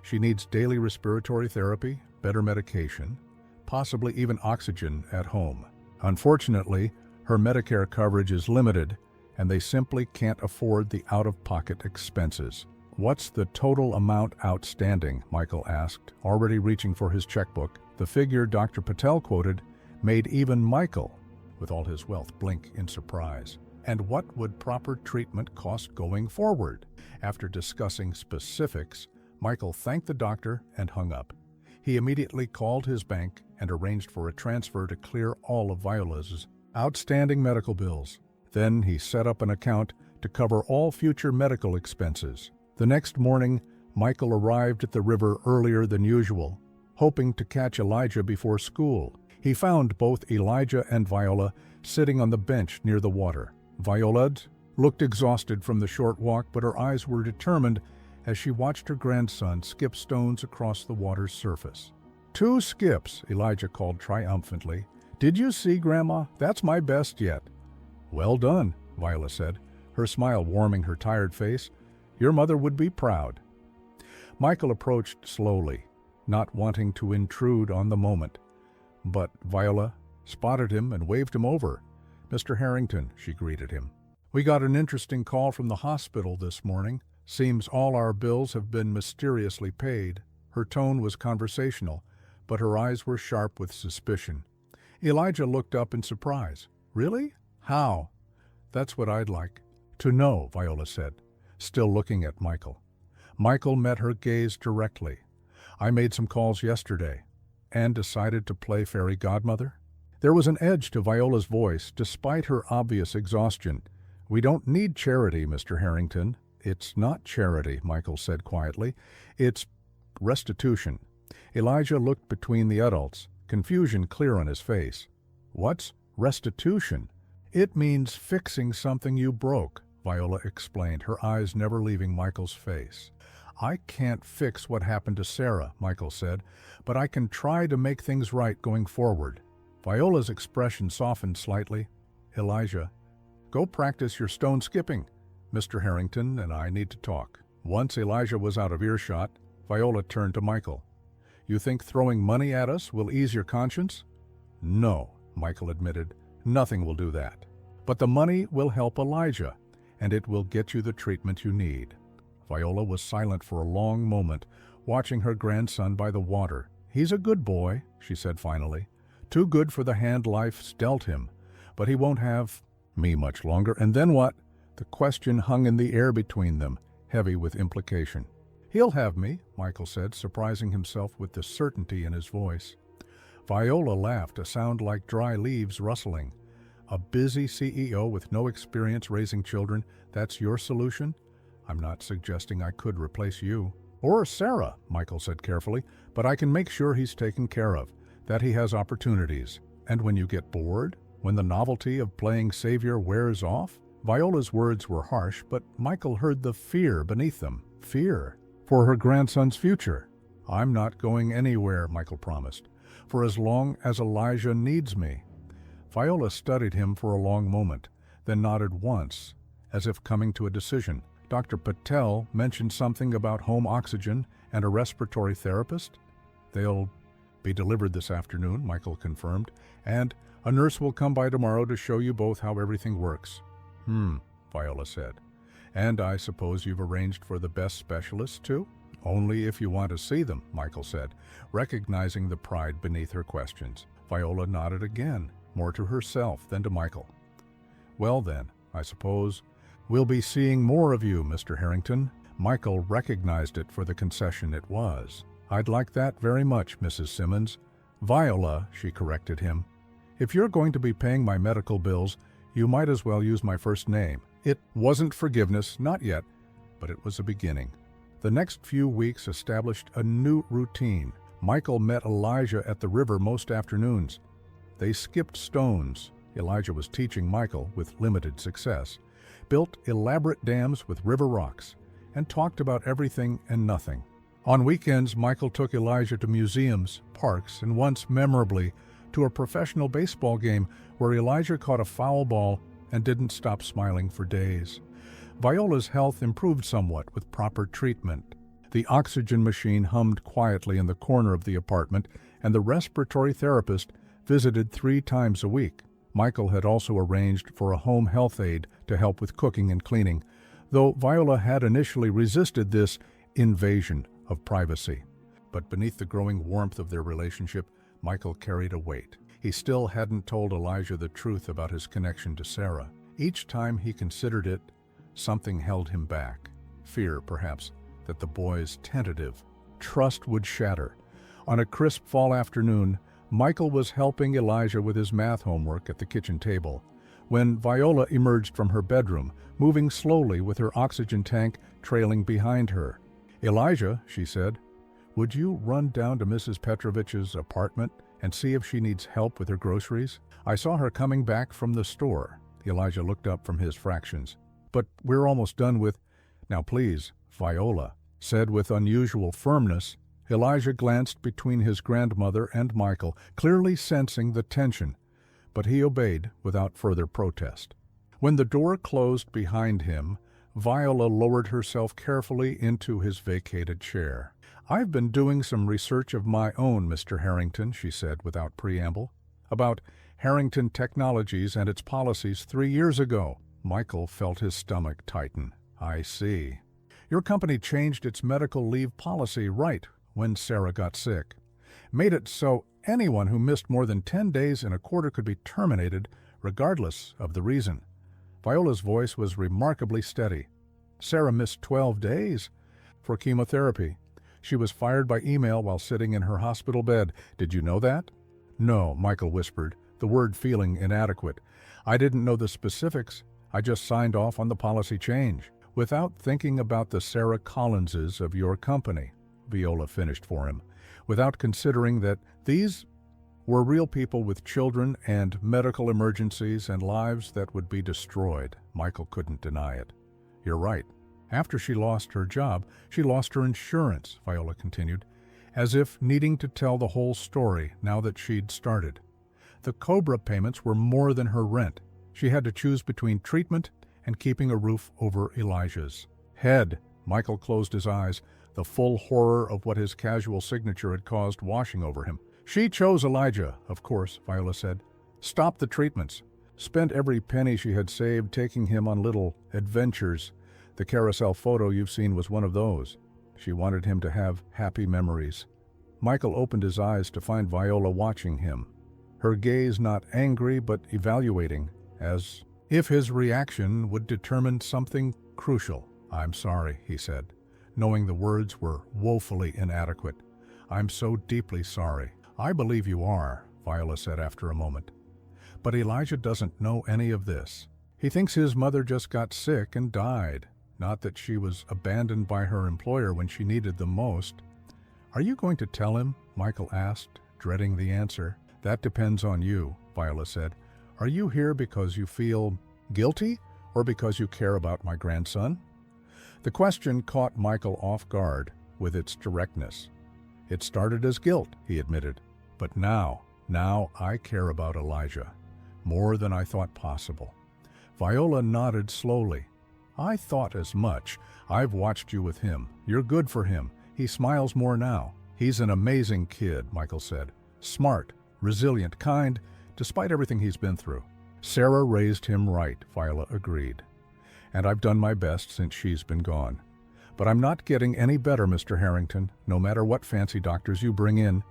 She needs daily respiratory therapy, better medication, possibly even oxygen at home. Unfortunately, Her Medicare coverage is limited, and they simply can't afford the out-of-pocket expenses. What's the total amount outstanding? Michael asked, already reaching for his checkbook. The figure Dr. Patel quoted made even Michael, with all his wealth, blink in surprise. And what would proper treatment cost going forward? After discussing specifics, Michael thanked the doctor and hung up. He immediately called his bank and arranged for a transfer to clear all of Viola's outstanding medical bills. Then he set up an account to cover all future medical expenses. The next morning, Michael arrived at the river earlier than usual, hoping to catch Elijah before school. He found both Elijah and Viola sitting on the bench near the water. Viola looked exhausted from the short walk, but her eyes were determined as she watched her grandson skip stones across the water's surface. 2 skips, Elijah called triumphantly. Did you see, Grandma? That's my best yet. Well done, Viola said, her smile warming her tired face. Your mother would be proud. Michael approached slowly, not wanting to intrude on the moment. But Viola spotted him and waved him over. Mr. Harrington, she greeted him. We got an interesting call from the hospital this morning. Seems all our bills have been mysteriously paid. Her tone was conversational, but her eyes were sharp with suspicion. Elijah looked up in surprise. Really? How? That's what I'd like to know, Viola said, still looking at Michael. Michael met her gaze directly. I made some calls yesterday and decided to play fairy godmother. There was an edge to Viola's voice, despite her obvious exhaustion. We don't need charity, Mr. Harrington. It's not charity, Michael said quietly. It's restitution. Elijah looked between the adults, confusion clear on his face. What's restitution? It means fixing something you broke, Viola explained, her eyes never leaving Michael's face. I can't fix what happened to Sarah, Michael said, but I can try to make things right going forward. Viola's expression softened slightly. Elijah, go practice your stone skipping. Mr. Harrington and I need to talk. Once Elijah was out of earshot, Viola turned to Michael. You think throwing money at us will ease your conscience? No, Michael admitted. Nothing will do that. But the money will help Elijah, and it will get you the treatment you need. Viola was silent for a long moment, watching her grandson by the water. He's a good boy, she said finally. Too good for the hand life's dealt him. But he won't have me much longer. And then what? The question hung in the air between them, heavy with implication. He'll have me, Michael said, surprising himself with the certainty in his voice. Viola laughed, a sound like dry leaves rustling. A busy CEO with no experience raising children, that's your solution? I'm not suggesting I could replace you. Or Sarah, Michael said carefully, but I can make sure he's taken care of, that he has opportunities. And when you get bored, when the novelty of playing savior wears off? Viola's words were harsh, but Michael heard the fear beneath them. Fear for her grandson's future. I'm not going anywhere, Michael promised, for as long as Elijah needs me. Viola studied him for a long moment, then nodded once, as if coming to a decision. Dr. Patel mentioned something about home oxygen and a respiratory therapist. They'll be delivered this afternoon, Michael confirmed, and a nurse will come by tomorrow to show you both how everything works. Viola said. And I suppose you've arranged for the best specialists, too? Only if you want to see them, Michael said, recognizing the pride beneath her questions. Viola nodded again, more to herself than to Michael. Well then, I suppose we'll be seeing more of you, Mr. Harrington. Michael recognized it for the concession it was. I'd like that very much, Mrs. Simmons. Viola, she corrected him. If you're going to be paying my medical bills, you might as well use my first name. It wasn't forgiveness, not yet, but it was a beginning. The next few weeks established a new routine. Michael met Elijah at the river most afternoons. They skipped stones. Elijah was teaching Michael, with limited success, built elaborate dams with river rocks, and talked about everything and nothing. On weekends, Michael took Elijah to museums, parks, and once memorably, to a professional baseball game where Elijah caught a foul ball and didn't stop smiling for days. Viola's health improved somewhat with proper treatment. The oxygen machine hummed quietly in the corner of the apartment, and the respiratory therapist visited 3 times a week. Michael had also arranged for a home health aide to help with cooking and cleaning, though Viola had initially resisted this invasion of privacy. But beneath the growing warmth of their relationship, Michael carried a weight. He still hadn't told Elijah the truth about his connection to Sarah. Each time he considered it, something held him back. Fear, perhaps, that the boy's tentative trust would shatter. On a crisp fall afternoon, Michael was helping Elijah with his math homework at the kitchen table when Viola emerged from her bedroom, moving slowly with her oxygen tank trailing behind her. "Elijah," she said, "would you run down to Mrs. Petrovich's apartment and see if she needs help with her groceries? I saw her coming back from the store." Elijah looked up from his fractions. "But we're almost done with—" "Now please," Viola said with unusual firmness. Elijah glanced between his grandmother and Michael, clearly sensing the tension, but he obeyed without further protest. When the door closed behind him, Viola lowered herself carefully into his vacated chair. "I've been doing some research of my own, Mr. Harrington," she said without preamble, "about Harrington Technologies and its policies 3 years ago." Michael felt his stomach tighten. "I see. Your company changed its medical leave policy right when Sarah got sick. Made it so anyone who missed more than 10 days in a quarter could be terminated, regardless of the reason." Viola's voice was remarkably steady. "Sarah missed 12 days for chemotherapy. She was fired by email while sitting in her hospital bed. Did you know that?" "No," Michael whispered, the word feeling inadequate. "I didn't know the specifics. I just signed off on the policy change." "Without thinking about the Sarah Collinses of your company," Viola finished for him. "Without considering that these were real people with children and medical emergencies and lives that would be destroyed." Michael couldn't deny it. "You're right. After she lost her job, she lost her insurance," Viola continued, as if needing to tell the whole story now that she'd started. "The COBRA payments were more than her rent. She had to choose between treatment and keeping a roof over Elijah's head." Michael closed his eyes, the full horror of what his casual signature had caused washing over him. "She chose Elijah, of course," Viola said. "Stopped the treatments. Spent every penny she had saved taking him on little adventures. The carousel photo you've seen was one of those. She wanted him to have happy memories." Michael opened his eyes to find Viola watching him, her gaze not angry but evaluating, as if his reaction would determine something crucial. "I'm sorry," he said, knowing the words were woefully inadequate. "I'm so deeply sorry." "I believe you are," Viola said after a moment. "But Elijah doesn't know any of this. He thinks his mother just got sick and died, not that she was abandoned by her employer when she needed them most." "Are you going to tell him?" Michael asked, dreading the answer. "That depends on you," Viola said. "Are you here because you feel guilty or because you care about my grandson?" The question caught Michael off guard with its directness. "It started as guilt," he admitted. "But now I care about Elijah, more than I thought possible." Viola nodded slowly. "I thought as much. I've watched you with him. You're good for him. He smiles more now." "He's an amazing kid," Michael said. "Smart, resilient, kind, despite everything he's been through." "Sarah raised him right," Viola agreed. "And I've done my best since she's been gone. But I'm not getting any better, Mr. Harrington, no matter what fancy doctors you bring in."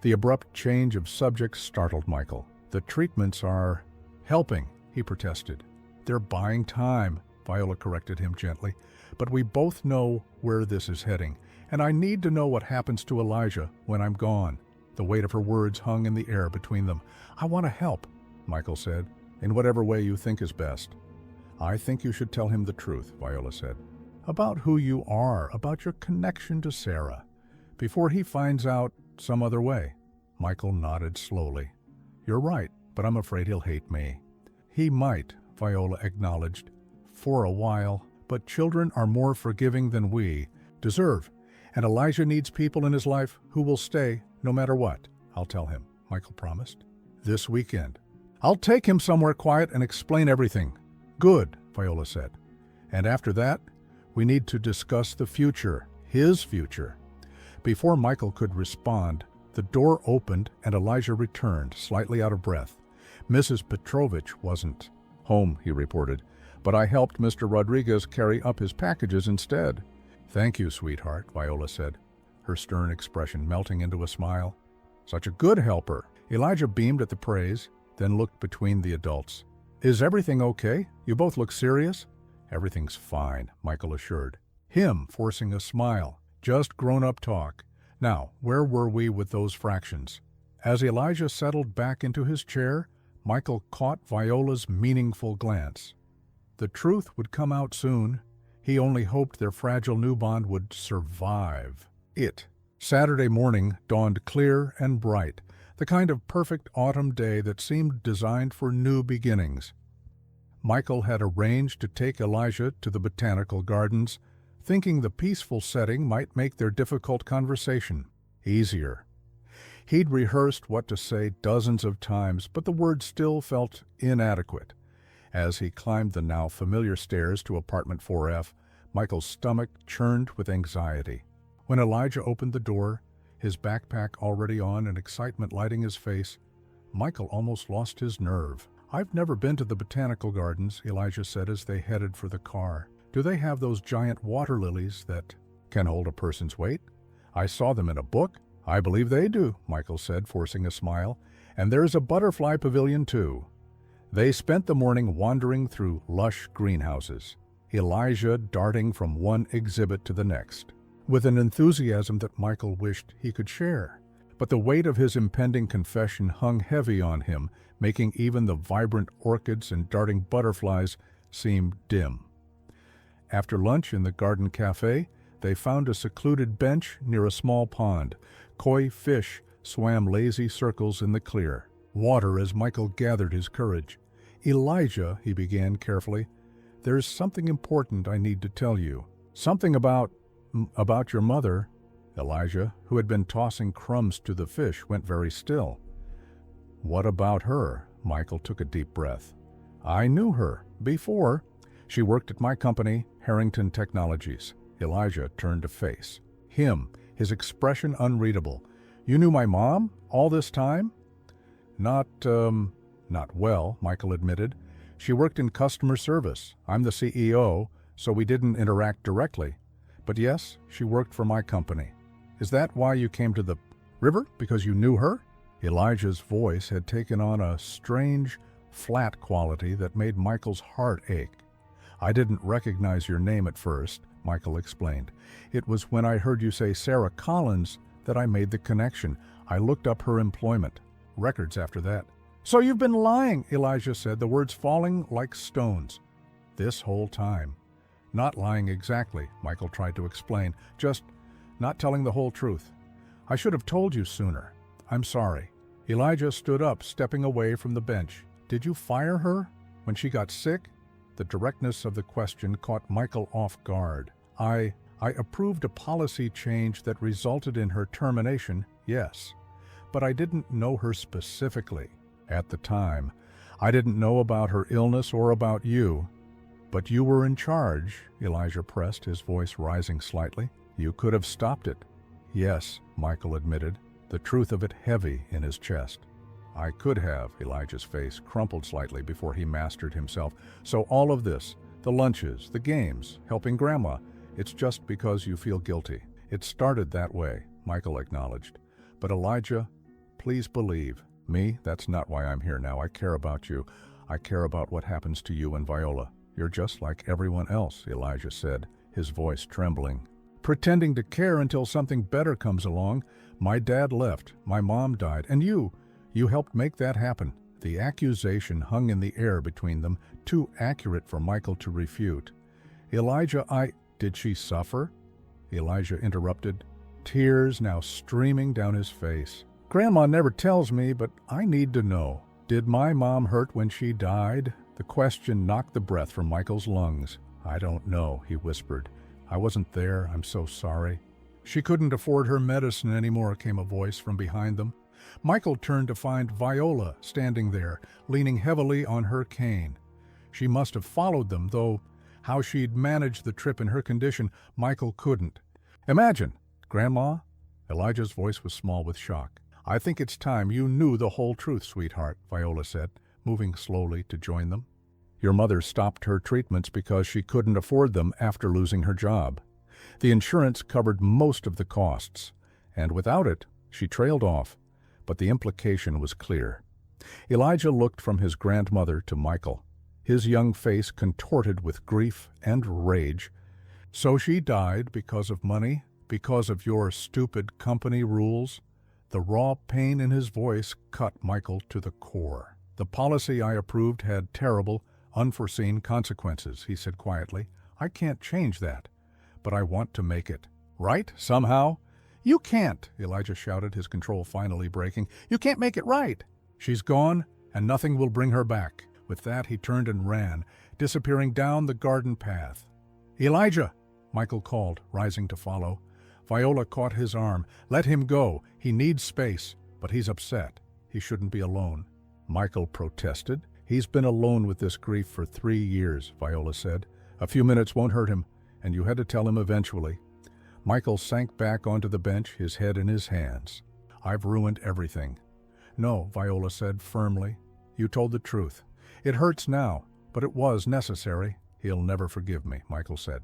The abrupt change of subject startled Michael. "The treatments are helping," he protested. "They're buying time," Viola corrected him gently. "But we both know where this is heading, and I need to know what happens to Elijah when I'm gone." The weight of her words hung in the air between them. "I want to help," Michael said, "in whatever way you think is best." "I think you should tell him the truth," Viola said. "About who you are, about your connection to Sarah, before he finds out some other way." Michael nodded slowly. "You're right, but I'm afraid he'll hate me." "He might," Viola acknowledged, "for a while, but children are more forgiving than we deserve, and Elijah needs people in his life who will stay no matter what." "I'll tell him," Michael promised. "This weekend. I'll take him somewhere quiet and explain everything." "Good," Viola said. "And after that, we need to discuss the future, his future." Before Michael could respond, the door opened and Elijah returned, slightly out of breath. Mrs. Petrovich wasn't home, he reported, but I helped Mr. Rodriguez carry up his packages instead. Thank you, sweetheart, Viola said, her stern expression melting into a smile. Such a good helper. Elijah beamed at the praise, then looked between the adults. Is everything okay? You both look serious? Everything's fine, Michael assured, him forcing a smile. Just grown-up talk. Now, where were we with those fractions? As Elijah settled back into his chair, Michael caught Viola's meaningful glance. The truth would come out soon. He only hoped their fragile new bond would survive it. Saturday morning dawned clear and bright, the kind of perfect autumn day that seemed designed for new beginnings. Michael had arranged to take Elijah to the botanical gardens, thinking the peaceful setting might make their difficult conversation easier. He'd rehearsed what to say dozens of times, but the words still felt inadequate. As he climbed the now familiar stairs to apartment 4F, Michael's stomach churned with anxiety. When Elijah opened the door, his backpack already on and excitement lighting his face, Michael almost lost his nerve. I've never been to the botanical gardens, Elijah said as they headed for the car. Do they have those giant water lilies that can hold a person's weight? I saw them in a book. I believe they do, Michael said, forcing a smile. And there's a butterfly pavilion, too. They spent the morning wandering through lush greenhouses, Elijah darting from one exhibit to the next, with an enthusiasm that Michael wished he could share. But the weight of his impending confession hung heavy on him, making even the vibrant orchids and darting butterflies seem dim. After lunch in the garden cafe, they found a secluded bench near a small pond. Koi fish swam lazy circles in the clear water as Michael gathered his courage. Elijah, he began carefully, there's something important I need to tell you. Something about your mother. Elijah, who had been tossing crumbs to the fish, went very still. What about her? Michael took a deep breath. I knew her before. She worked at my company, Harrington Technologies. Elijah turned to face him, his expression unreadable. You knew my mom all this time? Not well, Michael admitted. She worked in customer service. I'm the CEO, so we didn't interact directly. But yes, she worked for my company. Is that why you came to the river? Because you knew her? Elijah's voice had taken on a strange, flat quality that made Michael's heart ache. I didn't recognize your name at first, Michael explained. It was when I heard you say Sarah Collins that I made the connection. I looked up her employment records after that. So you've been lying, Elijah said, the words falling like stones. This whole time. Not lying exactly, Michael tried to explain, just not telling the whole truth. I should have told you sooner. I'm sorry. Elijah stood up, stepping away from the bench. Did you fire her when she got sick? The directness of the question caught Michael off guard. I approved a policy change that resulted in her termination, yes. But I didn't know her specifically. At the time, I didn't know about her illness or about you. But you were in charge, Elijah pressed, his voice rising slightly. You could have stopped it. Yes, Michael admitted, the truth of it heavy in his chest. I could have, Elijah's face crumpled slightly before he mastered himself. So all of this, the lunches, the games, helping Grandma, it's just because you feel guilty. It started that way, Michael acknowledged. But Elijah, please believe me, that's not why I'm here now. I care about you. I care about what happens to you and Viola. You're just like everyone else, Elijah said, his voice trembling. Pretending to care until something better comes along. My dad left, my mom died, and you helped make that happen. The accusation hung in the air between them, too accurate for Michael to refute. Elijah, did she suffer? Elijah interrupted, tears now streaming down his face. Grandma never tells me, but I need to know. Did my mom hurt when she died? The question knocked the breath from Michael's lungs. I don't know, he whispered. I wasn't there, I'm so sorry. She couldn't afford her medicine anymore, came a voice from behind them. Michael turned to find Viola standing there, leaning heavily on her cane. She must have followed them, though how she'd managed the trip in her condition, Michael couldn't. Imagine, Grandma? Elijah's voice was small with shock. I think it's time you knew the whole truth, sweetheart, Viola said. moving slowly to join them. Your mother stopped her treatments because she couldn't afford them after losing her job. The insurance covered most of the costs, and without it, she trailed off, but the implication was clear. Elijah looked from his grandmother to Michael, his young face contorted with grief and rage. So she died because of money, because of your stupid company rules? The raw pain in his voice cut Michael to the core. The policy I approved had terrible, unforeseen consequences, he said quietly. I can't change that, but I want to make it right somehow. You can't, Elijah shouted, his control finally breaking. You can't make it right. She's gone, and nothing will bring her back. With that, he turned and ran, disappearing down the garden path. Elijah, Michael called, rising to follow. Viola caught his arm. Let him go. He needs space, but he's upset. He shouldn't be alone. Michael protested. He's been alone with this grief for 3 years, Viola said. A few minutes won't hurt him, and you had to tell him eventually. Michael sank back onto the bench, his head in his hands. I've ruined everything. No, Viola said firmly. You told the truth. It hurts now, but it was necessary. He'll never forgive me, Michael said.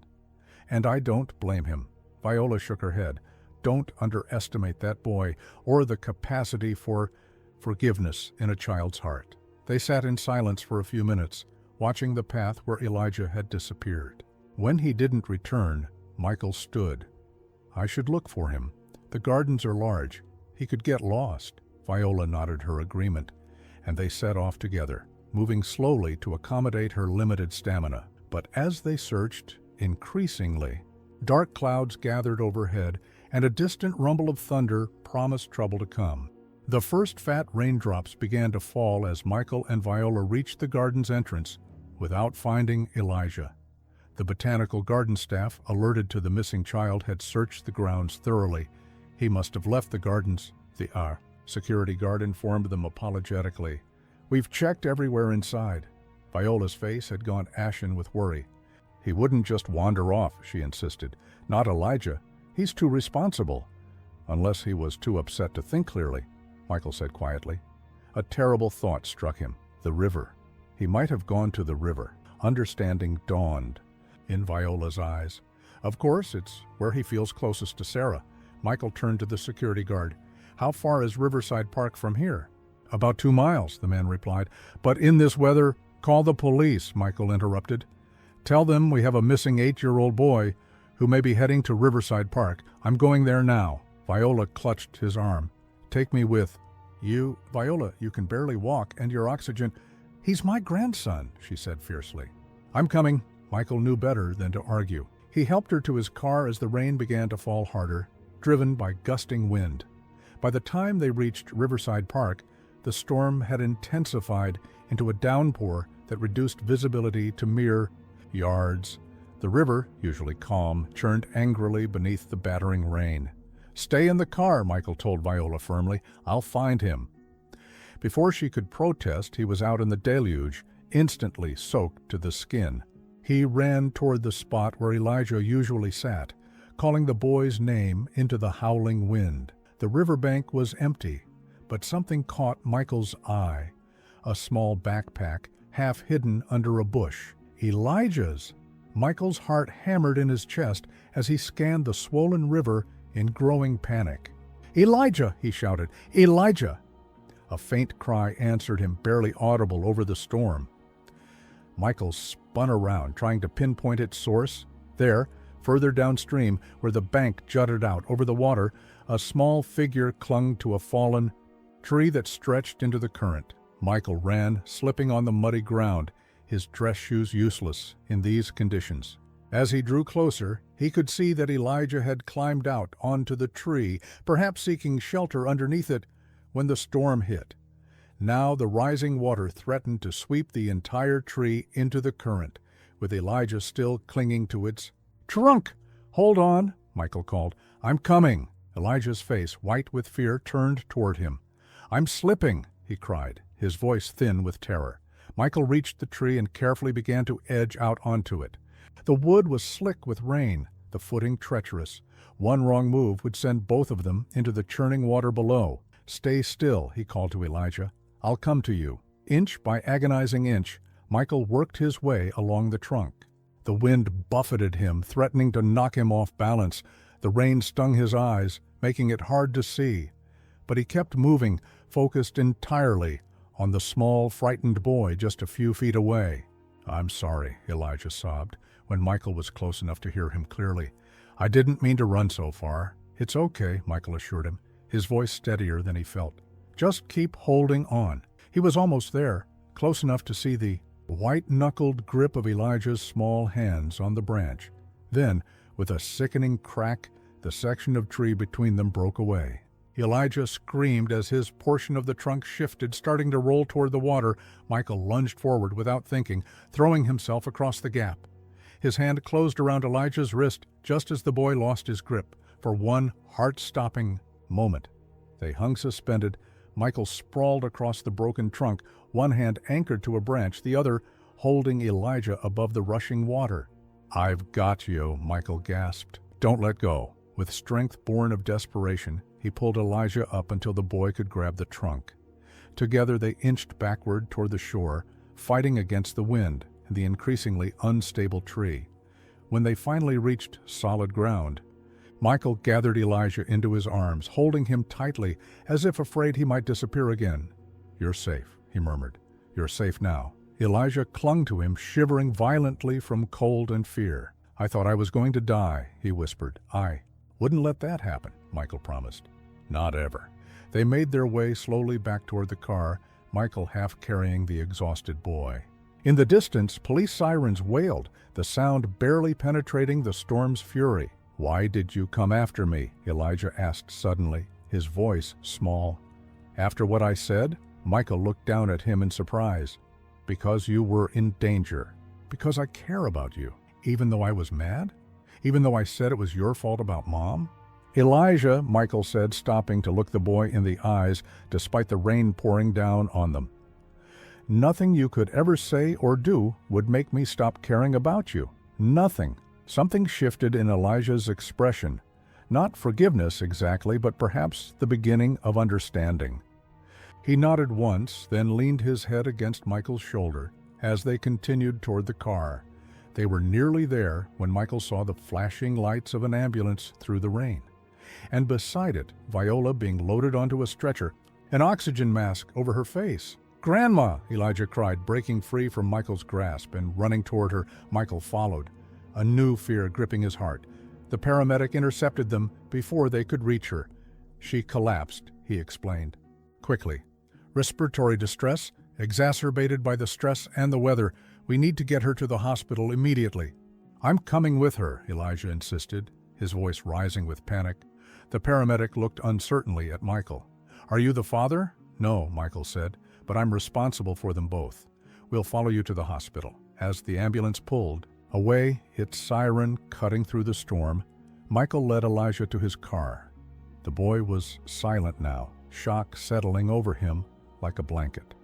And I don't blame him. Viola shook her head. Don't underestimate that boy or the capacity for forgiveness in a child's heart. They sat in silence for a few minutes, watching the path where Elijah had disappeared. When he didn't return, Michael stood. I should look for him. The gardens are large. He could get lost. Viola nodded her agreement, and they set off together, moving slowly to accommodate her limited stamina. But as they searched, increasingly, dark clouds gathered overhead, and a distant rumble of thunder promised trouble to come. The first fat raindrops began to fall as Michael and Viola reached the garden's entrance without finding Elijah. The botanical garden staff, alerted to the missing child, had searched the grounds thoroughly. He must have left the gardens, the security guard informed them apologetically. We've checked everywhere inside. Viola's face had gone ashen with worry. He wouldn't just wander off, she insisted. Not Elijah. He's too responsible. Unless he was too upset to think clearly, Michael said quietly. A terrible thought struck him. The river. He might have gone to the river. Understanding dawned in Viola's eyes. Of course, it's where he feels closest to Sarah. Michael turned to the security guard. How far is Riverside Park from here? About 2 miles, the man replied. But in this weather, call the police, Michael interrupted. Tell them we have a missing 8-year-old boy who may be heading to Riverside Park. I'm going there now. Viola clutched his arm. Take me with you. Viola, you can barely walk, and your oxygen. He's my grandson, she said fiercely. I'm coming. Michael knew better than to argue. He helped her to his car as the rain began to fall harder, driven by gusting wind. By the time they reached Riverside Park, the storm had intensified into a downpour that reduced visibility to mere yards. The river, usually calm, churned angrily beneath the battering rain. Stay in the car, Michael told Viola firmly. I'll find him. Before she could protest, he was out in the deluge, instantly soaked to the skin. He ran toward the spot where Elijah usually sat, calling the boy's name into the howling wind. The riverbank was empty, but something caught Michael's eye. A small backpack, half hidden under a bush. Elijah's! Michael's heart hammered in his chest as he scanned the swollen river in growing panic. Elijah! He shouted. Elijah! A faint cry answered him, barely audible over the storm. Michael spun around, trying to pinpoint its source. There, further downstream, where the bank jutted out over the water, a small figure clung to a fallen tree that stretched into the current. Michael ran, slipping on the muddy ground, his dress shoes useless in these conditions. As he drew closer, he could see that Elijah had climbed out onto the tree, perhaps seeking shelter underneath it, when the storm hit. Now the rising water threatened to sweep the entire tree into the current, with Elijah still clinging to its trunk. Hold on, Michael called. I'm coming. Elijah's face, white with fear, turned toward him. I'm slipping, he cried, his voice thin with terror. Michael reached the tree and carefully began to edge out onto it. The wood was slick with rain, the footing treacherous. One wrong move would send both of them into the churning water below. Stay still, he called to Elijah. I'll come to you. Inch by agonizing inch, Michael worked his way along the trunk. The wind buffeted him, threatening to knock him off balance. The rain stung his eyes, making it hard to see. But he kept moving, focused entirely on the small, frightened boy just a few feet away. "I'm sorry," Elijah sobbed, when Michael was close enough to hear him clearly. "I didn't mean to run so far." "It's okay," Michael assured him, his voice steadier than he felt. "Just keep holding on." He was almost there, close enough to see the white-knuckled grip of Elijah's small hands on the branch. Then, with a sickening crack, the section of tree between them broke away. Elijah screamed as his portion of the trunk shifted, starting to roll toward the water. Michael lunged forward without thinking, throwing himself across the gap. His hand closed around Elijah's wrist just as the boy lost his grip. For one heart-stopping moment, they hung suspended. Michael sprawled across the broken trunk, one hand anchored to a branch, the other holding Elijah above the rushing water. "I've got you," Michael gasped. "Don't let go." With strength born of desperation, he pulled Elijah up until the boy could grab the trunk. Together they inched backward toward the shore, fighting against the wind and the increasingly unstable tree. When they finally reached solid ground, Michael gathered Elijah into his arms, holding him tightly, as if afraid he might disappear again. "You're safe," he murmured. "You're safe now." Elijah clung to him, shivering violently from cold and fear. "I thought I was going to die," he whispered. "I wouldn't let that happen," Michael promised. "Not ever." They made their way slowly back toward the car, Michael half carrying the exhausted boy. In the distance, police sirens wailed, the sound barely penetrating the storm's fury. "Why did you come after me?" Elijah asked suddenly, his voice small. "After what I said?" Michael looked down at him in surprise. "Because you were in danger. Because I care about you. Even though I was mad? Even though I said it was your fault about Mom?" "Elijah," Michael said, stopping to look the boy in the eyes despite the rain pouring down on them. "Nothing you could ever say or do would make me stop caring about you. Nothing." Something shifted in Elijah's expression. Not forgiveness exactly, but perhaps the beginning of understanding. He nodded once, then leaned his head against Michael's shoulder as they continued toward the car. They were nearly there when Michael saw the flashing lights of an ambulance through the rain. And beside it, Viola being loaded onto a stretcher, an oxygen mask over her face. "Grandma!" Elijah cried, breaking free from Michael's grasp and running toward her. Michael followed, a new fear gripping his heart. The paramedic intercepted them before they could reach her. "She collapsed," he explained. Quickly. "Respiratory distress, exacerbated by the stress and the weather. We need to get her to the hospital immediately." "I'm coming with her," Elijah insisted, his voice rising with panic. The paramedic looked uncertainly at Michael. "Are you the father?" "No," Michael said, "but I'm responsible for them both. We'll follow you to the hospital." As the ambulance pulled away, its siren cutting through the storm, Michael led Elijah to his car. The boy was silent now, shock settling over him like a blanket.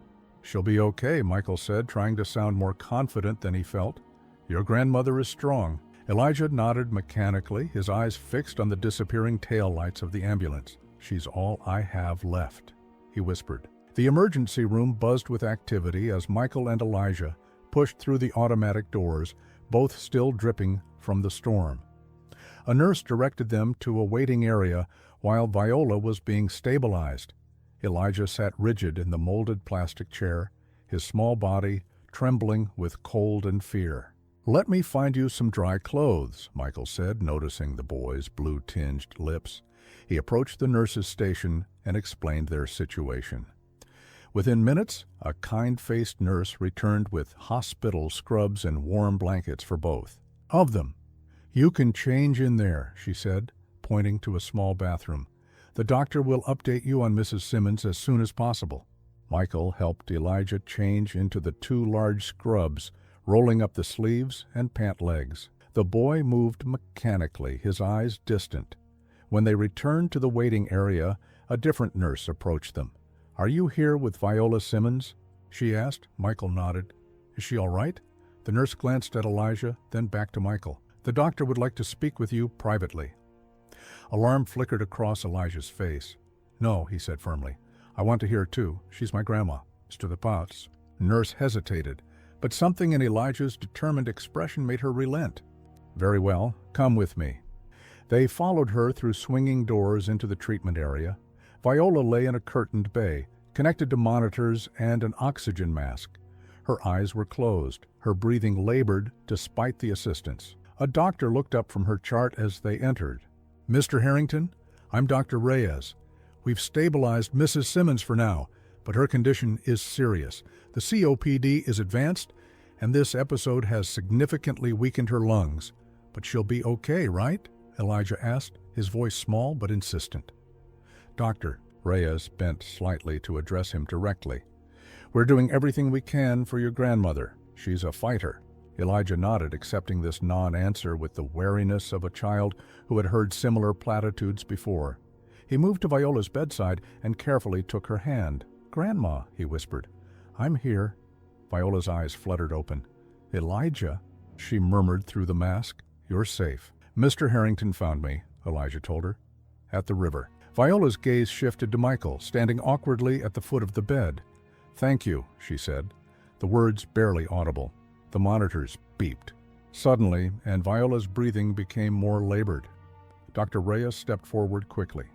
"She'll be okay," Michael said, trying to sound more confident than he felt. "Your grandmother is strong." Elijah nodded mechanically, his eyes fixed on the disappearing taillights of the ambulance. "She's all I have left," he whispered. The emergency room buzzed with activity as Michael and Elijah pushed through the automatic doors, both still dripping from the storm. A nurse directed them to a waiting area while Viola was being stabilized. Elijah sat rigid in the molded plastic chair, his small body trembling with cold and fear. "Let me find you some dry clothes," Michael said, noticing the boy's blue-tinged lips. He approached the nurse's station and explained their situation. Within minutes, a kind-faced nurse returned with hospital scrubs and warm blankets for both of them. "You can change in there," she said, pointing to a small bathroom. "The doctor will update you on Mrs. Simmons as soon as possible." Michael helped Elijah change into the two large scrubs, rolling up the sleeves and pant legs. The boy moved mechanically, his eyes distant. When they returned to the waiting area, a different nurse approached them. "Are you here with Viola Simmons?" she asked. Michael nodded. "Is she all right?" The nurse glanced at Elijah, then back to Michael. "The doctor would like to speak with you privately." Alarm flickered across Elijah's face. "No," he said firmly. "I want to hear too. She's my grandma. Mr. the Potts." Nurse hesitated, but something in Elijah's determined expression made her relent. "Very well, come with me." They followed her through swinging doors into the treatment area. Viola lay in a curtained bay, connected to monitors and an oxygen mask. Her eyes were closed, her breathing labored despite the assistance. A doctor looked up from her chart as they entered. "Mr. Harrington, I'm Dr. Reyes. We've stabilized Mrs. Simmons for now, but her condition is serious. The COPD is advanced, and this episode has significantly weakened her lungs. But she'll be okay, right?" Elijah asked, his voice small but insistent. "Doctor," Reyes bent slightly to address him directly, "we're doing everything we can for your grandmother. She's a fighter." Elijah nodded, accepting this non-answer with the wariness of a child who had heard similar platitudes before. He moved to Viola's bedside and carefully took her hand. "Grandma," he whispered, "I'm here." Viola's eyes fluttered open. "Elijah," she murmured through the mask, "you're safe." "Mr. Harrington found me," Elijah told her, "at the river." Viola's gaze shifted to Michael, standing awkwardly at the foot of the bed. "Thank you," she said, the words barely audible. The monitors beeped. Suddenly, and Viola's breathing became more labored. Dr. Reyes stepped forward quickly.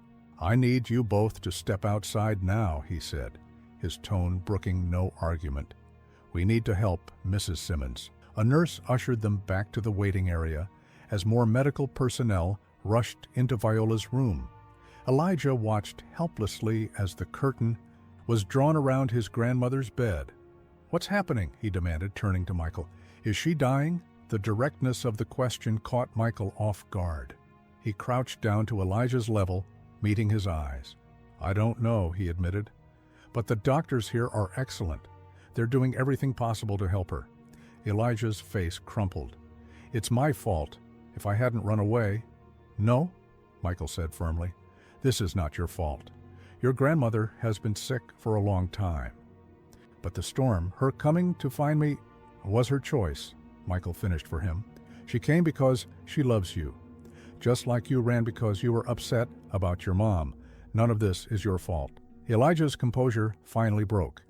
"I need you both to step outside now," he said, his tone brooking no argument. "We need to help Mrs. Simmons." A nurse ushered them back to the waiting area as more medical personnel rushed into Viola's room. Elijah watched helplessly as the curtain was drawn around his grandmother's bed. "What's happening?" he demanded, turning to Michael. "Is she dying?" The directness of the question caught Michael off guard. He crouched down to Elijah's level, meeting his eyes. "I don't know," he admitted, "but the doctors here are excellent. They're doing everything possible to help her." Elijah's face crumpled. "It's my fault. If I hadn't run away—" "No," Michael said firmly. "This is not your fault. Your grandmother has been sick for a long time. But the storm, her coming to find me, was her choice," Michael finished for him. "She came because she loves you. Just like you ran because you were upset about your mom. None of this is your fault." Elijah's composure finally broke.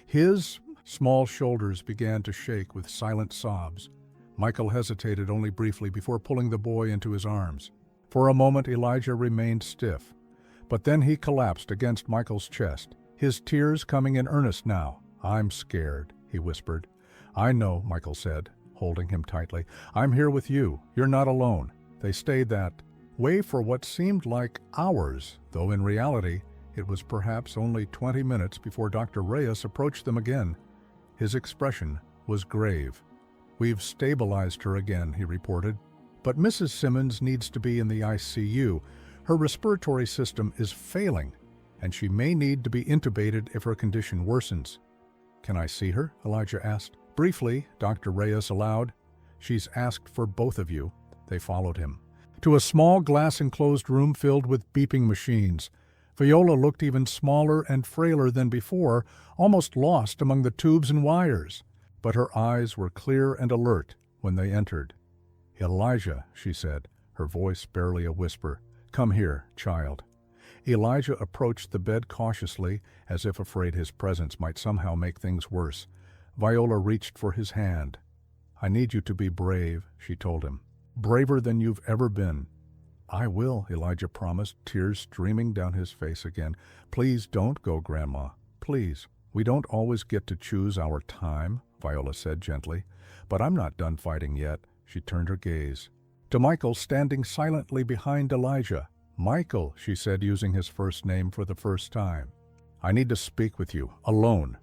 His small shoulders began to shake with silent sobs. Michael hesitated only briefly before pulling the boy into his arms. For a moment Elijah remained stiff, but then he collapsed against Michael's chest, his tears coming in earnest now. "I'm scared," he whispered. "I know," Michael said, holding him tightly. "I'm here with you. You're not alone." They stayed that way for what seemed like hours, though in reality it was perhaps only 20 minutes before Dr. Reyes approached them again. His expression was grave. "We've stabilized her again," he reported. "But Mrs. Simmons needs to be in the ICU. Her respiratory system is failing, and she may need to be intubated if her condition worsens." "Can I see her?" Elijah asked. "Briefly," Dr. Reyes allowed. "She's asked for both of you." They followed him to a small glass-enclosed room filled with beeping machines. Viola looked even smaller and frailer than before, almost lost among the tubes and wires. But her eyes were clear and alert when they entered. "Elijah," she said, her voice barely a whisper, "come here, child." Elijah approached the bed cautiously, as if afraid his presence might somehow make things worse. Viola reached for his hand. "I need you to be brave," she told him. "Braver than you've ever been." "I will," Elijah promised, tears streaming down his face again. "Please don't go, Grandma. Please." "We don't always get to choose our time," Viola said gently. "But I'm not done fighting yet." She turned her gaze to Michael, standing silently behind Elijah. "Michael," she said, using his first name for the first time. "I need to speak with you, alone."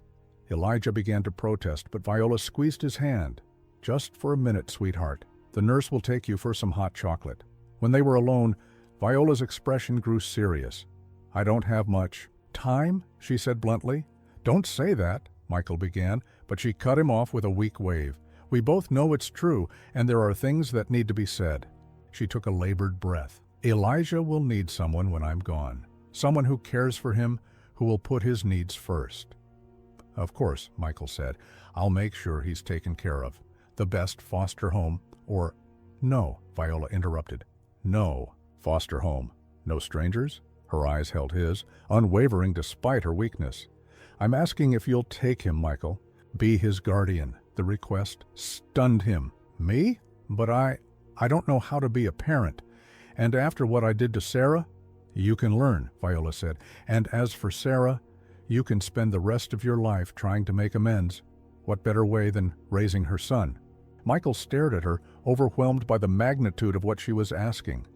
Elijah began to protest, but Viola squeezed his hand. "Just for a minute, sweetheart. The nurse will take you for some hot chocolate." When they were alone, Viola's expression grew serious. "I don't have much time," she said bluntly. "Don't say that," Michael began, but she cut him off with a weak wave. "We both know it's true, and there are things that need to be said." She took a labored breath. "Elijah will need someone when I'm gone. Someone who cares for him, who will put his needs first." "Of course," Michael said. "I'll make sure he's taken care of. The best foster home, or—" "No," Viola interrupted. "No foster home. No strangers?" Her eyes held his, unwavering despite her weakness. "I'm asking if you'll take him, Michael. Be his guardian. The request stunned him. Me? But I don't know how to be a parent. And after what I did to Sarah? You can learn, Viola said. And as for Sarah, you can spend the rest of your life trying to make amends. What better way than raising her son? Michael stared at her, overwhelmed by the magnitude of what she was asking.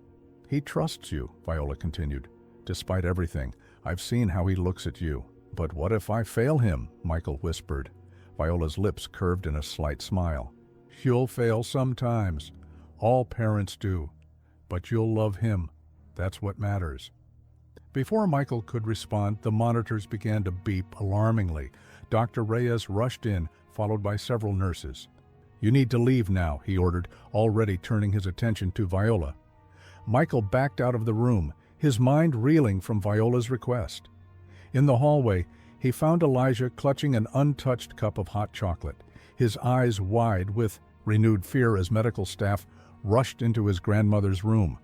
He trusts you, Viola continued. Despite everything, I've seen how he looks at you. But what if I fail him? Michael whispered. Viola's lips curved in a slight smile. You'll fail sometimes. All parents do. But you'll love him. That's what matters. Before Michael could respond, the monitors began to beep alarmingly. Dr. Reyes rushed in, followed by several nurses. You need to leave now, he ordered, already turning his attention to Viola. Michael backed out of the room, his mind reeling from Viola's request. In the hallway, he found Elijah clutching an untouched cup of hot chocolate, his eyes wide with renewed fear as medical staff rushed into his grandmother's room.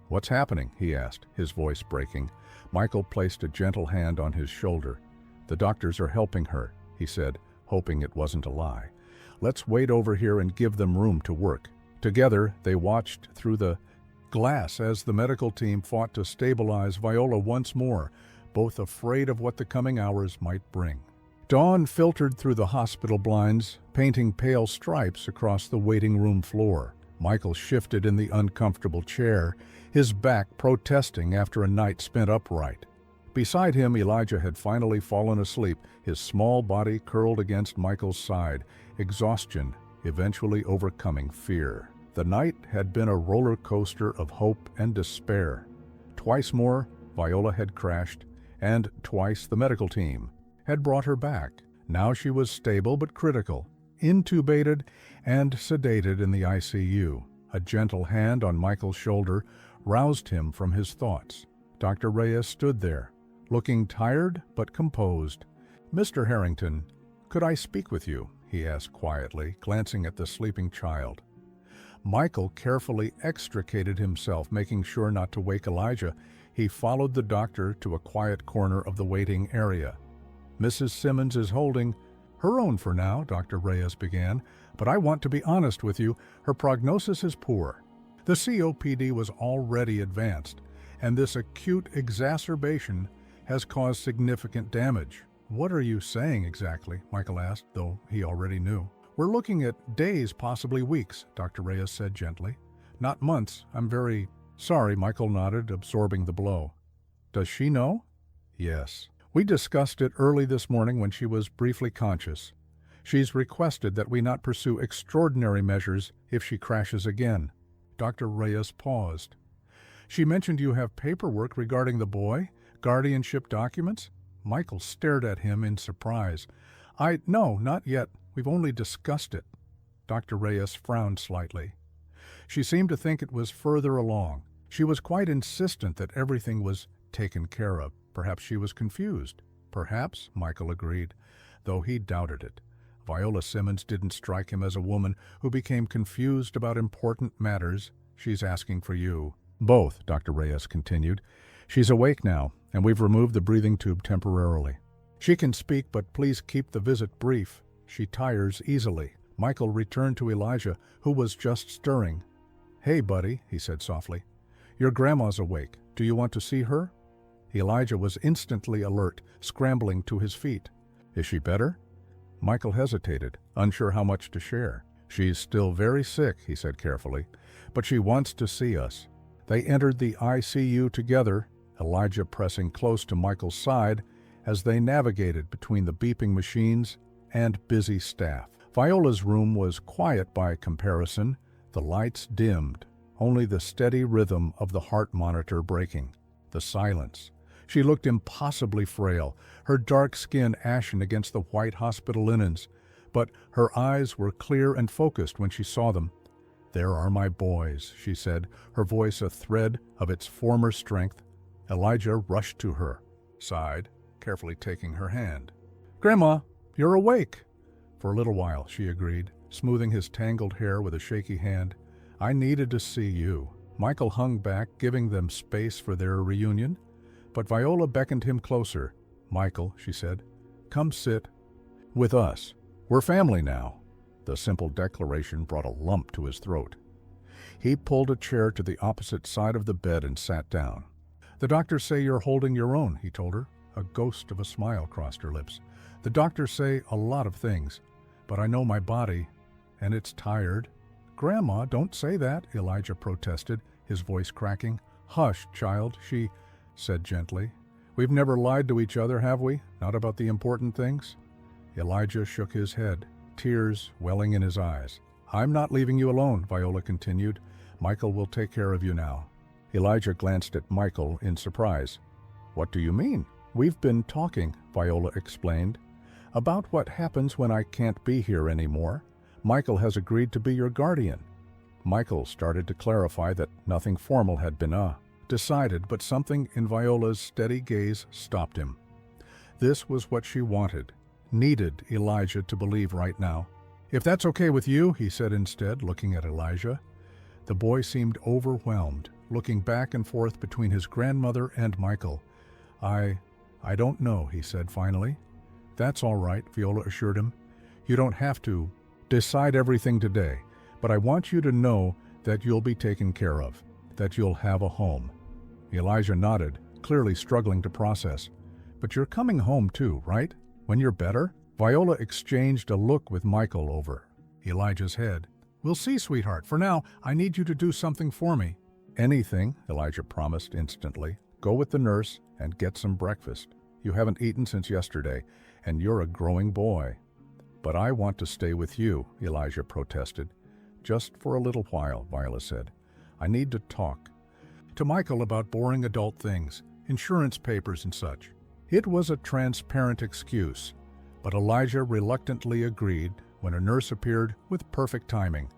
What's happening? He asked, his voice breaking. Michael placed a gentle hand on his shoulder. The doctors are helping her, he said, hoping it wasn't a lie. Let's wait over here and give them room to work. Together, they watched through the glass as the medical team fought to stabilize Viola once more, both afraid of what the coming hours might bring. Dawn filtered through the hospital blinds, painting pale stripes across the waiting room floor. Michael shifted in the uncomfortable chair, his back protesting after a night spent upright. Beside him, Elijah had finally fallen asleep, his small body curled against Michael's side, exhaustion eventually overcoming fear. The night had been a roller coaster of hope and despair. Twice more, Viola had crashed, and twice the medical team had brought her back. Now she was stable but critical, intubated and sedated in the ICU. A gentle hand on Michael's shoulder roused him from his thoughts. Dr. Reyes stood there, looking tired but composed. Mr. Harrington, could I speak with you? He asked quietly, glancing at the sleeping child. Michael carefully extricated himself, making sure not to wake Elijah. He followed the doctor to a quiet corner of the waiting area. Mrs. Simmons is holding her own for now, Dr. Reyes began, but I want to be honest with you, her prognosis is poor. The COPD was already advanced, and this acute exacerbation has caused significant damage. What are you saying exactly? Michael asked, though he already knew. We're looking at days, possibly weeks, Dr. Reyes said gently. Not months. I'm very sorry, Michael nodded, absorbing the blow. Does she know? Yes. We discussed it early this morning when she was briefly conscious. She's requested that we not pursue extraordinary measures if she crashes again. Dr. Reyes paused. She mentioned you have paperwork regarding the boy, guardianship documents? Michael stared at him in surprise. No, not yet. We've only discussed it. Dr. Reyes frowned slightly. She seemed to think it was further along. She was quite insistent that everything was taken care of. Perhaps she was confused. Perhaps, Michael agreed, though he doubted it. Viola Simmons didn't strike him as a woman who became confused about important matters. She's asking for you. Both, Dr. Reyes continued. She's awake now, and we've removed the breathing tube temporarily. She can speak, but please keep the visit brief. She tires easily. Michael returned to Elijah, who was just stirring. Hey, buddy, he said softly. Your grandma's awake. Do you want to see her? Elijah was instantly alert, scrambling to his feet. Is she better? Michael hesitated, unsure how much to share. She's still very sick, he said carefully, but she wants to see us. They entered the ICU together, Elijah pressing close to Michael's side as they navigated between the beeping machines and busy staff. Viola's room was quiet by comparison, the lights dimmed, only the steady rhythm of the heart monitor breaking. The silence. She looked impossibly frail, her dark skin ashen against the white hospital linens, but her eyes were clear and focused when she saw them. There are my boys, she said, her voice a thread of its former strength. Elijah rushed to her, sighed, carefully taking her hand. Grandma, you're awake. For a little while, she agreed, smoothing his tangled hair with a shaky hand. I needed to see you. Michael hung back, giving them space for their reunion. But Viola beckoned him closer. Michael, she said, come sit with us. We're family now." The simple declaration brought a lump to his throat. He pulled a chair to the opposite side of the bed and sat down. "The doctors say you're holding your own," he told her. A ghost of a smile crossed her lips. "The doctors say a lot of things, but I know my body, and it's tired." "Grandma, don't say that," Elijah protested, his voice cracking. "Hush, child," she said gently. "We've never lied to each other, have we? Not about the important things?" Elijah shook his head, tears welling in his eyes. "I'm not leaving you alone," Viola continued. "Michael will take care of you now." Elijah glanced at Michael in surprise. "What do you mean?" "We've been talking," Viola explained, "about what happens when I can't be here anymore. Michael has agreed to be your guardian." Michael started to clarify that nothing formal had been decided, but something in Viola's steady gaze stopped him. This was what she needed Elijah to believe right now. "If that's okay with you," he said instead, looking at Elijah. The boy seemed overwhelmed, looking back and forth between his grandmother and Michael. I don't know," he said finally. "That's all right," Viola assured him. "You don't have to decide everything today, but I want you to know that you'll be taken care of, that you'll have a home." Elijah nodded, clearly struggling to process. "But you're coming home too, right? When you're better?" Viola exchanged a look with Michael over Elijah's head. "We'll see, sweetheart. For now, I need you to do something for me." "Anything," Elijah promised instantly. "Go with the nurse and get some breakfast. You haven't eaten since yesterday, and you're a growing boy." "But I want to stay with you," Elijah protested. "Just for a little while," Viola said. "I need to talk to Michael about boring adult things, insurance papers and such." It was a transparent excuse, but Elijah reluctantly agreed when a nurse appeared with perfect timing,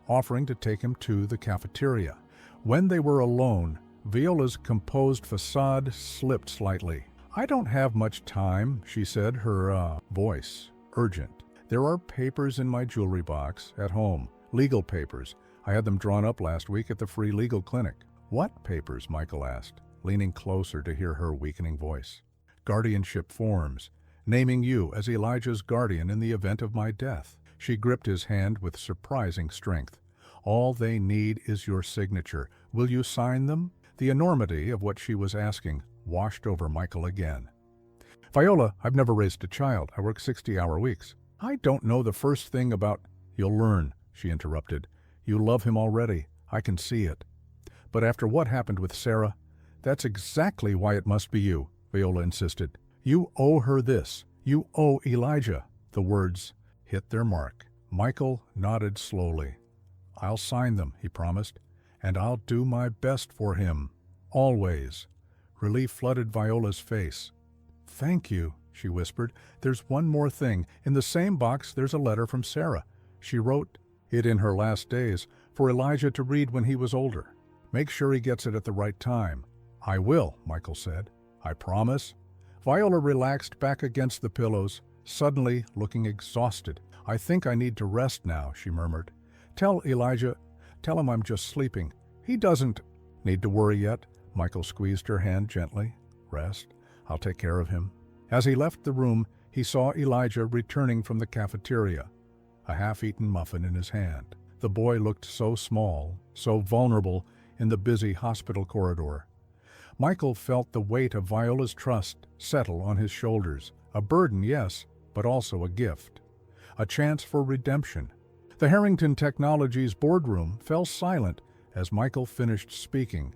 offering to take him to the cafeteria. When they were alone, Viola's composed facade slipped slightly. "I don't have much time," she said, her voice urgent. "There are papers in my jewelry box at home, legal papers. I had them drawn up last week at the free legal clinic." "What papers?" Michael asked, leaning closer to hear her weakening voice. "Guardianship forms, naming you as Elijah's guardian in the event of my death." She gripped his hand with surprising strength. "All they need is your signature. Will you sign them?" The enormity of what she was asking washed over Michael again. "Viola, I've never raised a child. I work 60-hour weeks. I don't know the first thing about—" "You'll learn," she interrupted. "You love him already. I can see it. But after what happened with Sarah, that's exactly why it must be you," Viola insisted. "You owe her this. You owe Elijah." The words hit their mark. Michael nodded slowly. "I'll sign them," he promised, "and I'll do my best for him. Always." Relief flooded Viola's face. "Thank you," she whispered. "There's one more thing. In the same box there's a letter from Sarah. She wrote it in her last days for Elijah to read when he was older. Make sure he gets it at the right time." "I will," Michael said. "I promise." Viola relaxed back against the pillows, suddenly looking exhausted. "I think I need to rest now," she murmured. Tell him I'm just sleeping. He doesn't need to worry yet." Michael squeezed her hand gently. "Rest. I'll take care of him." As he left the room, he saw Elijah returning from the cafeteria, a half-eaten muffin in his hand. The boy looked so small, so vulnerable in the busy hospital corridor. Michael felt the weight of Viola's trust settle on his shoulders. A burden, yes, but also a gift. A chance for redemption. The Harrington Technologies boardroom fell silent as Michael finished speaking.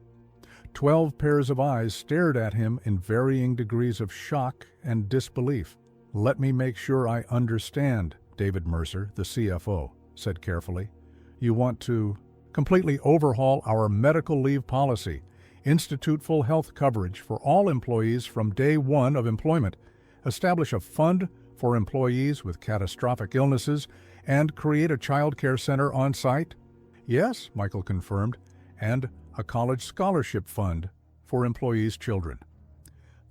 12 pairs of eyes stared at him in varying degrees of shock and disbelief. "Let me make sure I understand," David Mercer, the CFO, said carefully. "You want to completely overhaul our medical leave policy, institute full health coverage for all employees from day one of employment, establish a fund for employees with catastrophic illnesses, and create a child care center on site?" "Yes," Michael confirmed, "and a college scholarship fund for employees' children."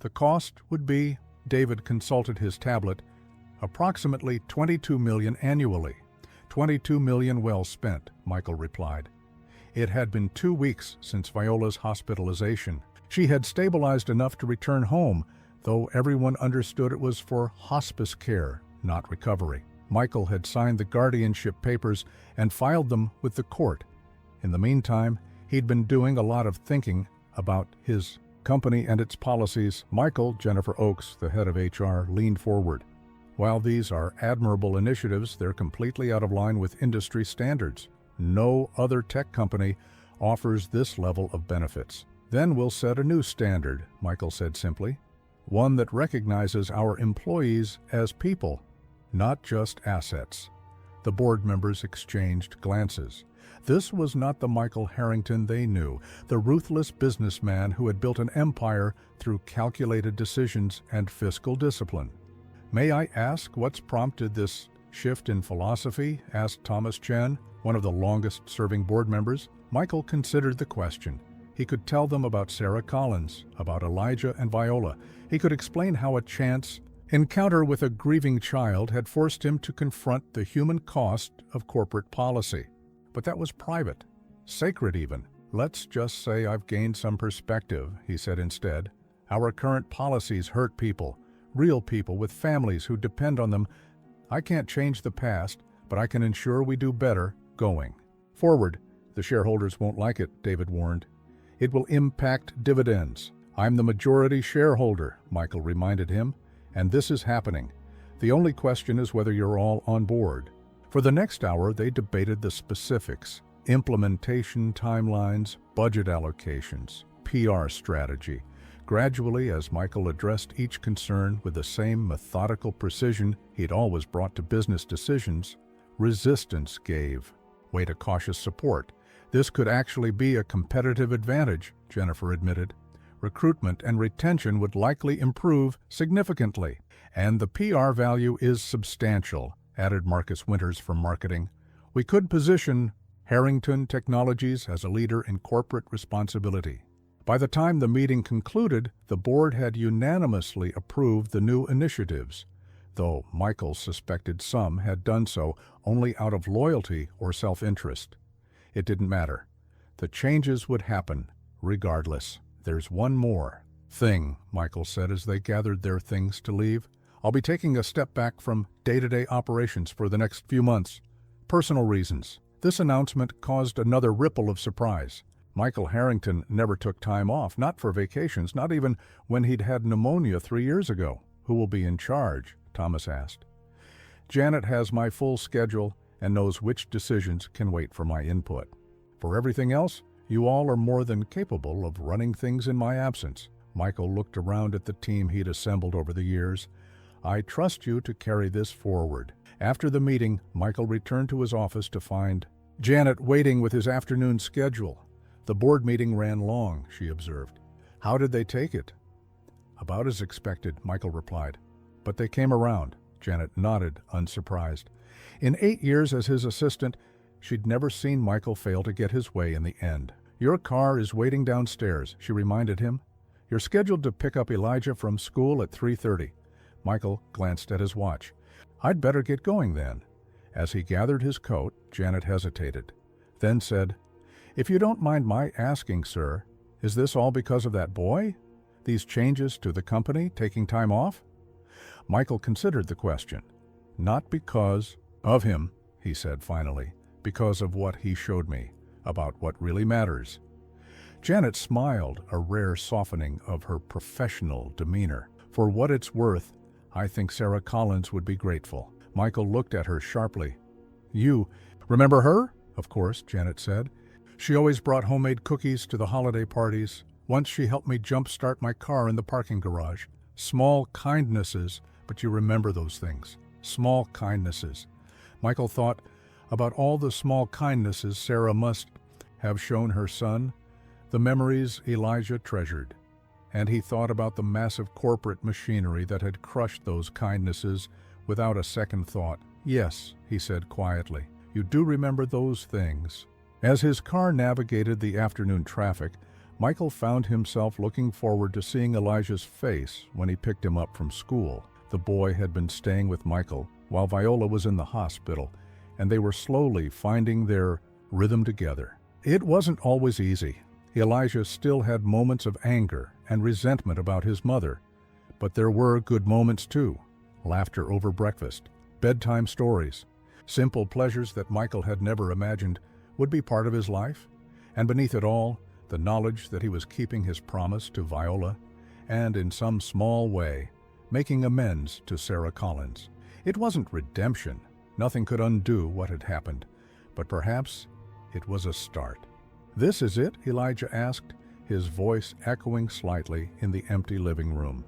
The cost would be, David consulted his tablet, approximately $22 million annually. $22 million well spent, Michael replied. It had been 2 weeks since Viola's hospitalization. She had stabilized enough to return home, though everyone understood it was for hospice care, not recovery. Michael had signed the guardianship papers and filed them with the court. In the meantime, he'd been doing a lot of thinking about his company and its policies. Michael, Jennifer Oakes, the head of HR, leaned forward. While these are admirable initiatives, they're completely out of line with industry standards. No other tech company offers this level of benefits. Then we'll set a new standard, Michael said simply. One that recognizes our employees as people, not just assets. The board members exchanged glances. This was not the Michael Harrington they knew, the ruthless businessman who had built an empire through calculated decisions and fiscal discipline. "May I ask what's prompted this shift in philosophy?" asked Thomas Chen, one of the longest-serving board members. Michael considered the question. He could tell them about Sarah Collins, about Elijah and Viola. He could explain how a chance encounter with a grieving child had forced him to confront the human cost of corporate policy. But that was private, sacred even. "Let's just say I've gained some perspective," he said instead. "Our current policies hurt people, real people with families who depend on them. I can't change the past, but I can ensure we do better going forward." "The shareholders won't like it," David warned. "It will impact dividends." "I'm the majority shareholder," Michael reminded him, "and this is happening. The only question is whether you're all on board." For the next hour, they debated the specifics, implementation timelines, budget allocations, PR strategy. Gradually, as Michael addressed each concern with the same methodical precision he'd always brought to business decisions, resistance gave way to cautious support. "This could actually be a competitive advantage," Jennifer admitted. "Recruitment and retention would likely improve significantly. And the PR value is substantial," added Marcus Winters from marketing. "We could position Harrington Technologies as a leader in corporate responsibility." By the time the meeting concluded, the board had unanimously approved the new initiatives, though Michael suspected some had done so only out of loyalty or self-interest. It didn't matter. The changes would happen, regardless. "There's one more thing," Michael said as they gathered their things to leave. "I'll be taking a step back from day-to-day operations for the next few months. Personal reasons." This announcement caused another ripple of surprise. Michael Harrington never took time off, not for vacations, not even when he'd had pneumonia 3 years ago. "Who will be in charge?" Thomas asked. "Janet has my full schedule and knows which decisions can wait for my input. For everything else, you all are more than capable of running things in my absence." Michael looked around at the team he'd assembled over the years. "I trust you to carry this forward." After the meeting, Michael returned to his office to find Janet waiting with his afternoon schedule. "The board meeting ran long," she observed. "How did they take it?" "About as expected," Michael replied. "But they came around." Janet nodded, unsurprised. In 8 years as his assistant, she'd never seen Michael fail to get his way in the end. "Your car is waiting downstairs," she reminded him. "You're scheduled to pick up Elijah from school at 3:30. Michael glanced at his watch. "I'd better get going then." As he gathered his coat, Janet hesitated, then said, "If you don't mind my asking, sir, is this all because of that boy? These changes to the company, taking time off?" Michael considered the question. "Not because of him," he said finally, "because of what he showed me, about what really matters." Janet smiled, a rare softening of her professional demeanor. "For what it's worth, I think Sarah Collins would be grateful." Michael looked at her sharply. "You remember her?" "Of course," Janet said. "She always brought homemade cookies to the holiday parties. Once she helped me jump-start my car in the parking garage. Small kindnesses, but you remember those things. Small kindnesses." Michael thought about all the small kindnesses Sarah must have shown her son, the memories Elijah treasured. And he thought about the massive corporate machinery that had crushed those kindnesses without a second thought. "Yes," he said quietly, "you do remember those things." As his car navigated the afternoon traffic, Michael found himself looking forward to seeing Elijah's face when he picked him up from school. The boy had been staying with Michael while Viola was in the hospital, and they were slowly finding their rhythm together. It wasn't always easy. Elijah still had moments of anger and resentment about his mother, but there were good moments too. Laughter over breakfast, bedtime stories. Simple pleasures that Michael had never imagined would be part of his life, and beneath it all, the knowledge that he was keeping his promise to Viola and, in some small way, making amends to Sarah Collins. It wasn't redemption. Nothing could undo what had happened, but perhaps it was a start. "This is it?" Elijah asked, his voice echoing slightly in the empty living room.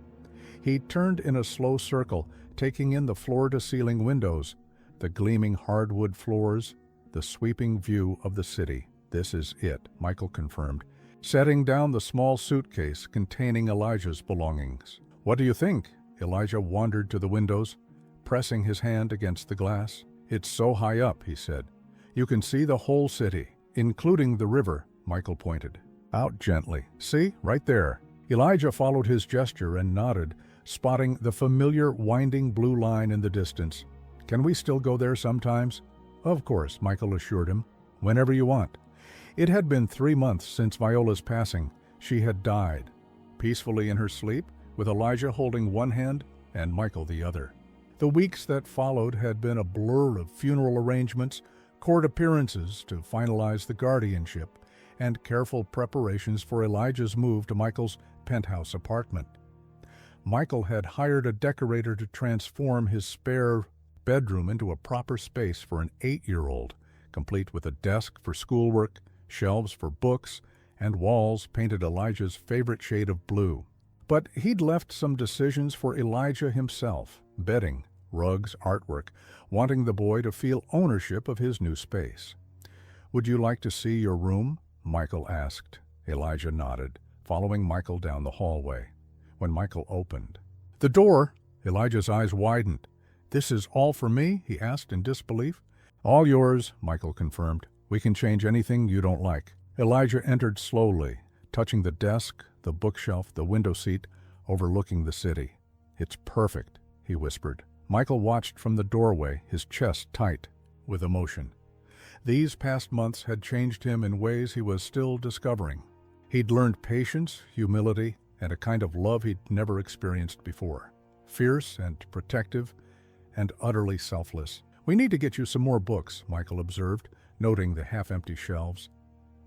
He turned in a slow circle, taking in the floor-to-ceiling windows, the gleaming hardwood floors, the sweeping view of the city. "This is it," Michael confirmed, setting down the small suitcase containing Elijah's belongings. "What do you think?" Elijah wandered to the windows, pressing his hand against the glass. "It's so high up," he said. "You can see the whole city, including the river," Michael pointed. "Out gently. See, right there." Elijah followed his gesture and nodded, spotting the familiar winding blue line in the distance. "Can we still go there sometimes?" "Of course," Michael assured him. "Whenever you want." It had been 3 months since Viola's passing. She had died, peacefully in her sleep, with Elijah holding one hand and Michael the other. The weeks that followed had been a blur of funeral arrangements, court appearances to finalize the guardianship, and careful preparations for Elijah's move to Michael's penthouse apartment. Michael had hired a decorator to transform his spare bedroom into a proper space for an 8-year-old, complete with a desk for schoolwork, shelves for books, and walls painted Elijah's favorite shade of blue. But he'd left some decisions for Elijah himself: bedding, rugs, artwork, wanting the boy to feel ownership of his new space. "Would you like to see your room?" Michael asked. Elijah nodded, following Michael down the hallway. When Michael opened the door, Elijah's eyes widened. "This is all for me?" he asked in disbelief. "All yours," Michael confirmed. "We can change anything you don't like." Elijah entered slowly, touching the desk, the bookshelf, the window seat, overlooking the city. "It's perfect," he whispered. Michael watched from the doorway, his chest tight with emotion. These past months had changed him in ways he was still discovering. He'd learned patience, humility, and a kind of love he'd never experienced before. Fierce and protective and utterly selfless. "We need to get you some more books," Michael observed, noting the half-empty shelves.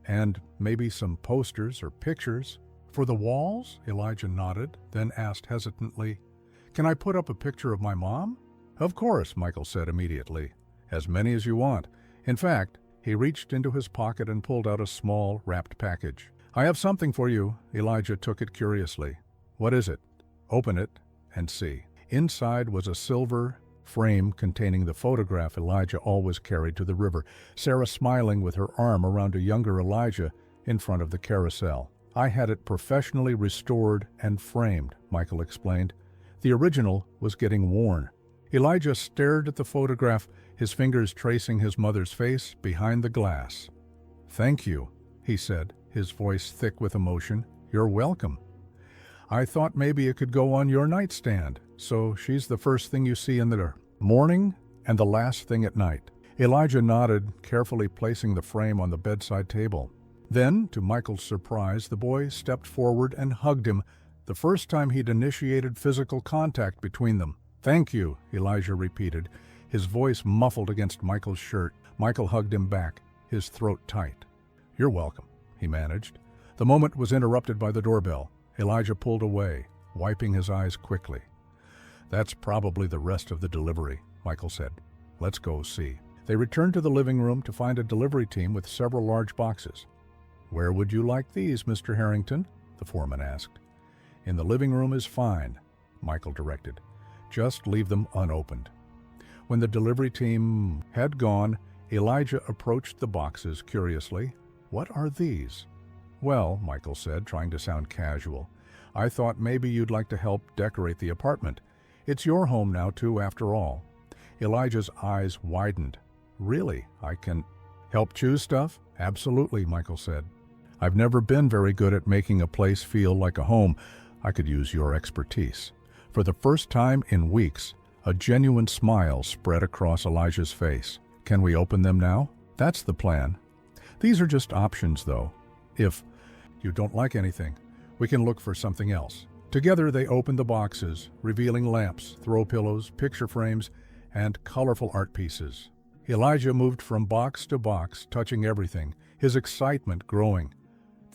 "And maybe some posters or pictures." "For the walls?" Elijah nodded, then asked hesitantly, "Can I put up a picture of my mom?" "Of course," Michael said immediately. "As many as you want." In fact, he reached into his pocket and pulled out a small, wrapped package. "I have something for you." Elijah took it curiously. "What is it?" "Open it and see." Inside was a silver frame containing the photograph Elijah always carried to the river, Sarah smiling with her arm around a younger Elijah in front of the carousel. "I had it professionally restored and framed," Michael explained. "The original was getting worn." Elijah stared at the photograph, his fingers tracing his mother's face behind the glass. "Thank you," he said, his voice thick with emotion. "You're welcome. I thought maybe it could go on your nightstand, so she's the first thing you see in the morning and the last thing at night." Elijah nodded, carefully placing the frame on the bedside table. Then, to Michael's surprise, the boy stepped forward and hugged him, the first time he'd initiated physical contact between them. "Thank you," Elijah repeated, his voice muffled against Michael's shirt. Michael hugged him back, his throat tight. "You're welcome," he managed. The moment was interrupted by the doorbell. Elijah pulled away, wiping his eyes quickly. "That's probably the rest of the delivery," Michael said. "Let's go see." They returned to the living room to find a delivery team with several large boxes. "Where would you like these, Mr. Harrington?" the foreman asked. "In the living room is fine," Michael directed. "Just leave them unopened." When the delivery team had gone, Elijah approached the boxes curiously. "What are these?" "Well," Michael said, trying to sound casual, "I thought maybe you'd like to help decorate the apartment. It's your home now, too, after all." Elijah's eyes widened. "Really? I can help choose stuff?" "Absolutely," Michael said. "I've never been very good at making a place feel like a home. I could use your expertise." For the first time in weeks, a genuine smile spread across Elijah's face. "Can we open them now?" "That's the plan. These are just options, though. If you don't like anything, we can look for something else." Together they opened the boxes, revealing lamps, throw pillows, picture frames, and colorful art pieces. Elijah moved from box to box, touching everything, his excitement growing.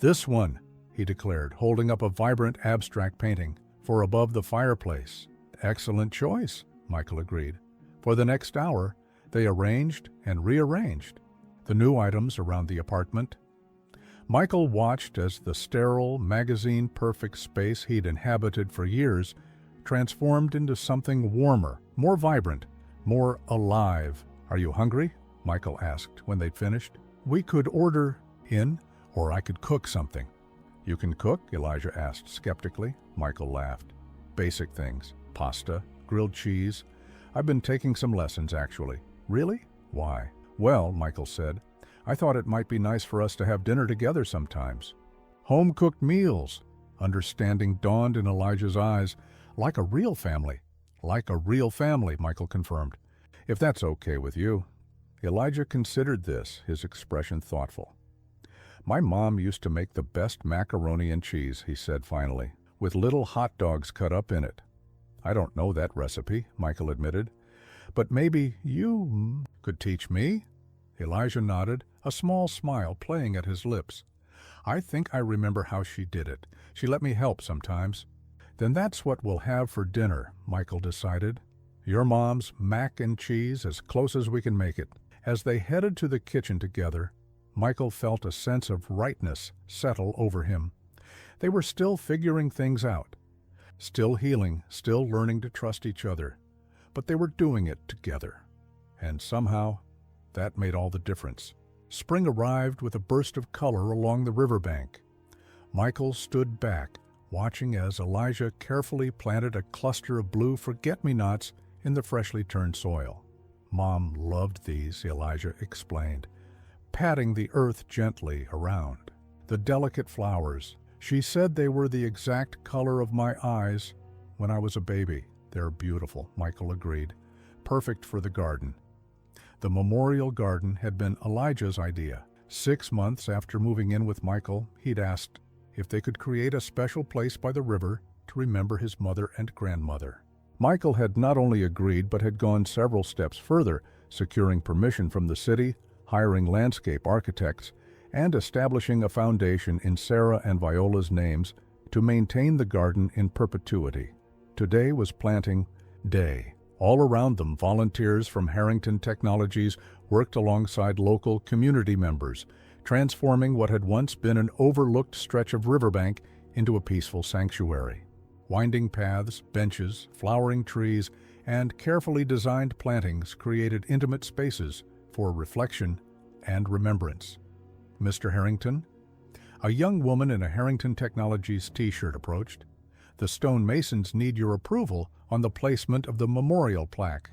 "This one," he declared, holding up a vibrant abstract painting, for above the fireplace. "Excellent choice," Michael agreed. For the next hour, they arranged and rearranged the new items around the apartment. Michael watched as the sterile, magazine-perfect space he'd inhabited for years transformed into something warmer, more vibrant, more alive. "Are you hungry?" Michael asked when they'd finished. "We could order in, or I could cook something." "You can cook?" Elijah asked skeptically. Michael laughed. "Basic things. Pasta, grilled cheese. I've been taking some lessons, actually." "Really? Why?" "Well," Michael said, "I thought it might be nice for us to have dinner together sometimes." "Home-cooked meals." Understanding dawned in Elijah's eyes. "Like a real family." "Like a real family," Michael confirmed. "If that's okay with you." Elijah considered this, his expression thoughtful. "My mom used to make the best macaroni and cheese," he said finally, "with little hot dogs cut up in it." "I don't know that recipe," Michael admitted. "But maybe you could teach me?" Elijah nodded, a small smile playing at his lips. "I think I remember how she did it. She let me help sometimes." "Then that's what we'll have for dinner," Michael decided. "Your mom's mac and cheese, as close as we can make it." As they headed to the kitchen together, Michael felt a sense of rightness settle over him. They were still figuring things out, still healing, still learning to trust each other, but they were doing it together. And somehow, that made all the difference. Spring arrived with a burst of color along the riverbank. Michael stood back, watching as Elijah carefully planted a cluster of blue forget-me-nots in the freshly turned soil. "Mom loved these," Elijah explained, patting the earth gently around. "The delicate flowers. She said they were the exact color of my eyes when I was a baby." "They're beautiful," Michael agreed. "Perfect for the garden." The memorial garden had been Elijah's idea. 6 months after moving in with Michael, he'd asked if they could create a special place by the river to remember his mother and grandmother. Michael had not only agreed but had gone several steps further, securing permission from the city, hiring landscape architects, and establishing a foundation in Sarah and Viola's names to maintain the garden in perpetuity. Today was planting day. All around them, volunteers from Harrington Technologies worked alongside local community members, transforming what had once been an overlooked stretch of riverbank into a peaceful sanctuary. Winding paths, benches, flowering trees, and carefully designed plantings created intimate spaces for reflection and remembrance. "Mr. Harrington?" A young woman in a Harrington Technologies t-shirt approached. "The stonemasons need your approval on the placement of the memorial plaque."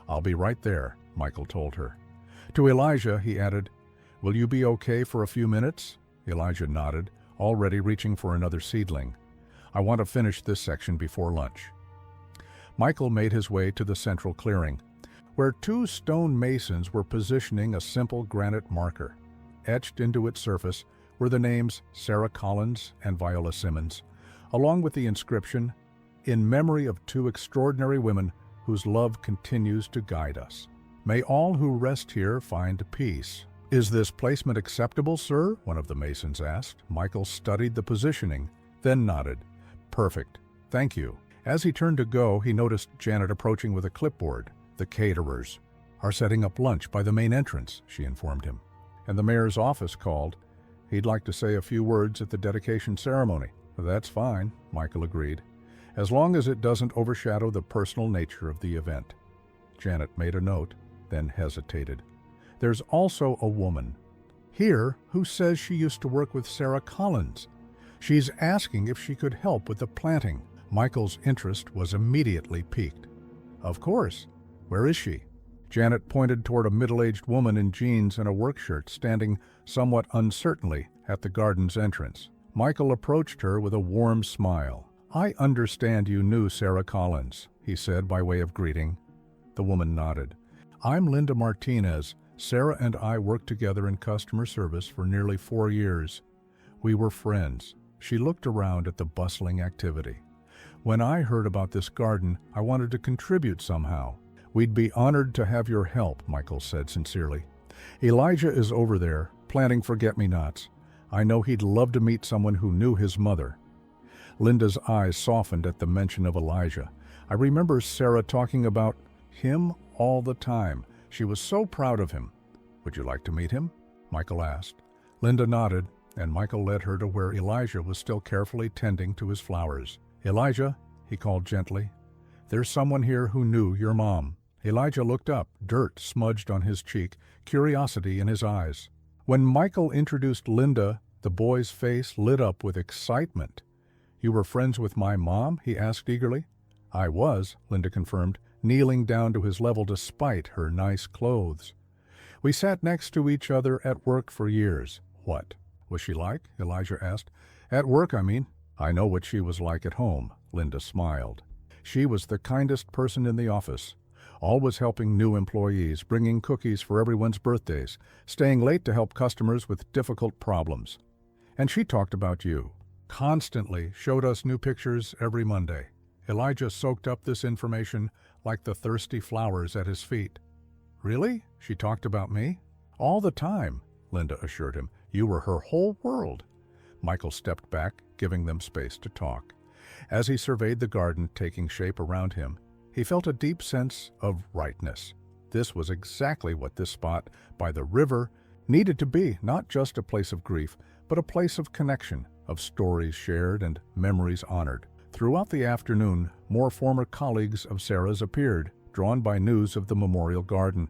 "I'll be right there," Michael told her. To Elijah, he added, "Will you be okay for a few minutes?" Elijah nodded, already reaching for another seedling. "I want to finish this section before lunch." Michael made his way to the central clearing, where 2 stone masons were positioning a simple granite marker. Etched into its surface were the names Sarah Collins and Viola Simmons, along with the inscription, "In memory of 2 extraordinary women whose love continues to guide us. May all who rest here find peace." "Is this placement acceptable, sir?" one of the masons asked. Michael studied the positioning, then nodded. "Perfect. Thank you." As he turned to go, he noticed Janet approaching with a clipboard. "The caterers are setting up lunch by the main entrance," she informed him. "And the mayor's office called. He'd like to say a few words at the dedication ceremony." "That's fine," Michael agreed, "as long as it doesn't overshadow the personal nature of the event." Janet made a note, then hesitated. "There's also a woman here who says she used to work with Sarah Collins. She's asking if she could help with the planting." Michael's interest was immediately piqued. "Of course. Where is she?" Janet pointed toward a middle-aged woman in jeans and a work shirt standing somewhat uncertainly at the garden's entrance. Michael approached her with a warm smile. "I understand you knew Sarah Collins," he said by way of greeting. The woman nodded. "I'm Linda Martinez. Sarah and I worked together in customer service for nearly 4 years. We were friends." She looked around at the bustling activity. "When I heard about this garden, I wanted to contribute somehow. We'd be honored to have your help, Michael said sincerely. Elijah is over there, planting forget-me-nots. I know he'd love to meet someone who knew his mother. Linda's eyes softened at the mention of Elijah. I remember Sarah talking about him all the time. She was so proud of him. Would you like to meet him? Michael asked. Linda nodded, and Michael led her to where Elijah was still carefully tending to his flowers. Elijah, he called gently, there's someone here who knew your mom. Elijah looked up, dirt smudged on his cheek, curiosity in his eyes. When Michael introduced Linda, the boy's face lit up with excitement. You were friends with my mom? He asked eagerly. I was, Linda confirmed, kneeling down to his level despite her nice clothes. We sat next to each other at work for years. What was she like? Elijah asked. At work, I mean. I know what she was like at home, Linda smiled. She was the kindest person in the office, always helping new employees, bringing cookies for everyone's birthdays, staying late to help customers with difficult problems. And she talked about you. Constantly showed us new pictures every Monday. Elijah soaked up this information like the thirsty flowers at his feet. Really? She talked about me? All the time, Linda assured him. You were her whole world. Michael stepped back, giving them space to talk. As he surveyed the garden taking shape around him, he felt a deep sense of rightness. This was exactly what this spot by the river needed to be, not just a place of grief, but a place of connection, of stories shared and memories honored. Throughout the afternoon, more former colleagues of Sarah's appeared, drawn by news of the memorial garden.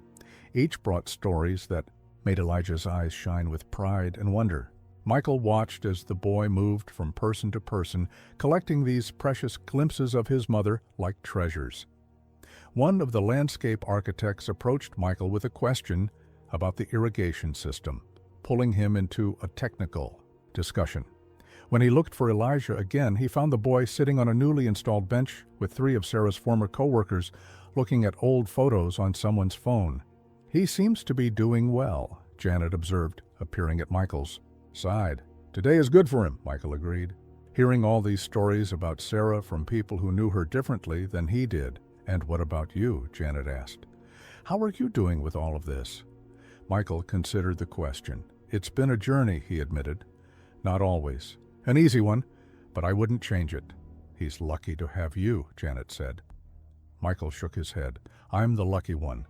Each brought stories that made Elijah's eyes shine with pride and wonder. Michael watched as the boy moved from person to person, collecting these precious glimpses of his mother like treasures. One of the landscape architects approached Michael with a question about the irrigation system, pulling him into a technical discussion. When he looked for Elijah again, he found the boy sitting on a newly installed bench with 3 of Sarah's former co-workers looking at old photos on someone's phone. He seems to be doing well, Janet observed, appearing at Michael's side. Today is good for him, Michael agreed. Hearing all these stories about Sarah from people who knew her differently than he did. And what about you? Janet asked. How are you doing with all of this? Michael considered the question. It's been a journey, he admitted. Not always. An easy one, but I wouldn't change it. He's lucky to have you, Janet said. Michael shook his head. I'm the lucky one.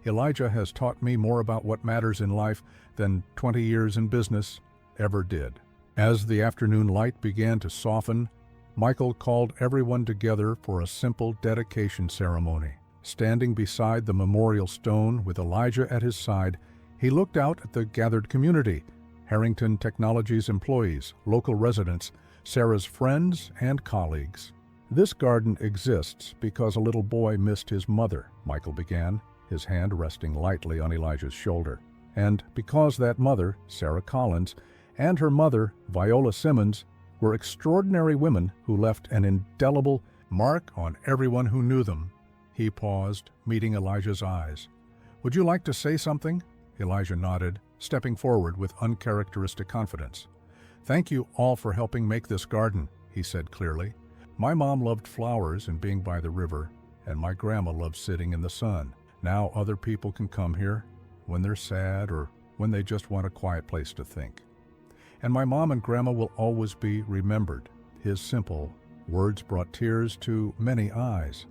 Elijah has taught me more about what matters in life than 20 years in business ever did. As the afternoon light began to soften, Michael called everyone together for a simple dedication ceremony. Standing beside the memorial stone with Elijah at his side, he looked out at the gathered community, Harrington Technologies employees, local residents, Sarah's friends and colleagues. This garden exists because a little boy missed his mother, Michael began, his hand resting lightly on Elijah's shoulder. And because that mother, Sarah Collins, and her mother, Viola Simmons, were extraordinary women who left an indelible mark on everyone who knew them. He paused, meeting Elijah's eyes. Would you like to say something? Elijah nodded, stepping forward with uncharacteristic confidence. Thank you all for helping make this garden, he said clearly. My mom loved flowers and being by the river, and my grandma loved sitting in the sun. Now other people can come here when they're sad or when they just want a quiet place to think. And my mom and grandma will always be remembered. His simple words brought tears to many eyes.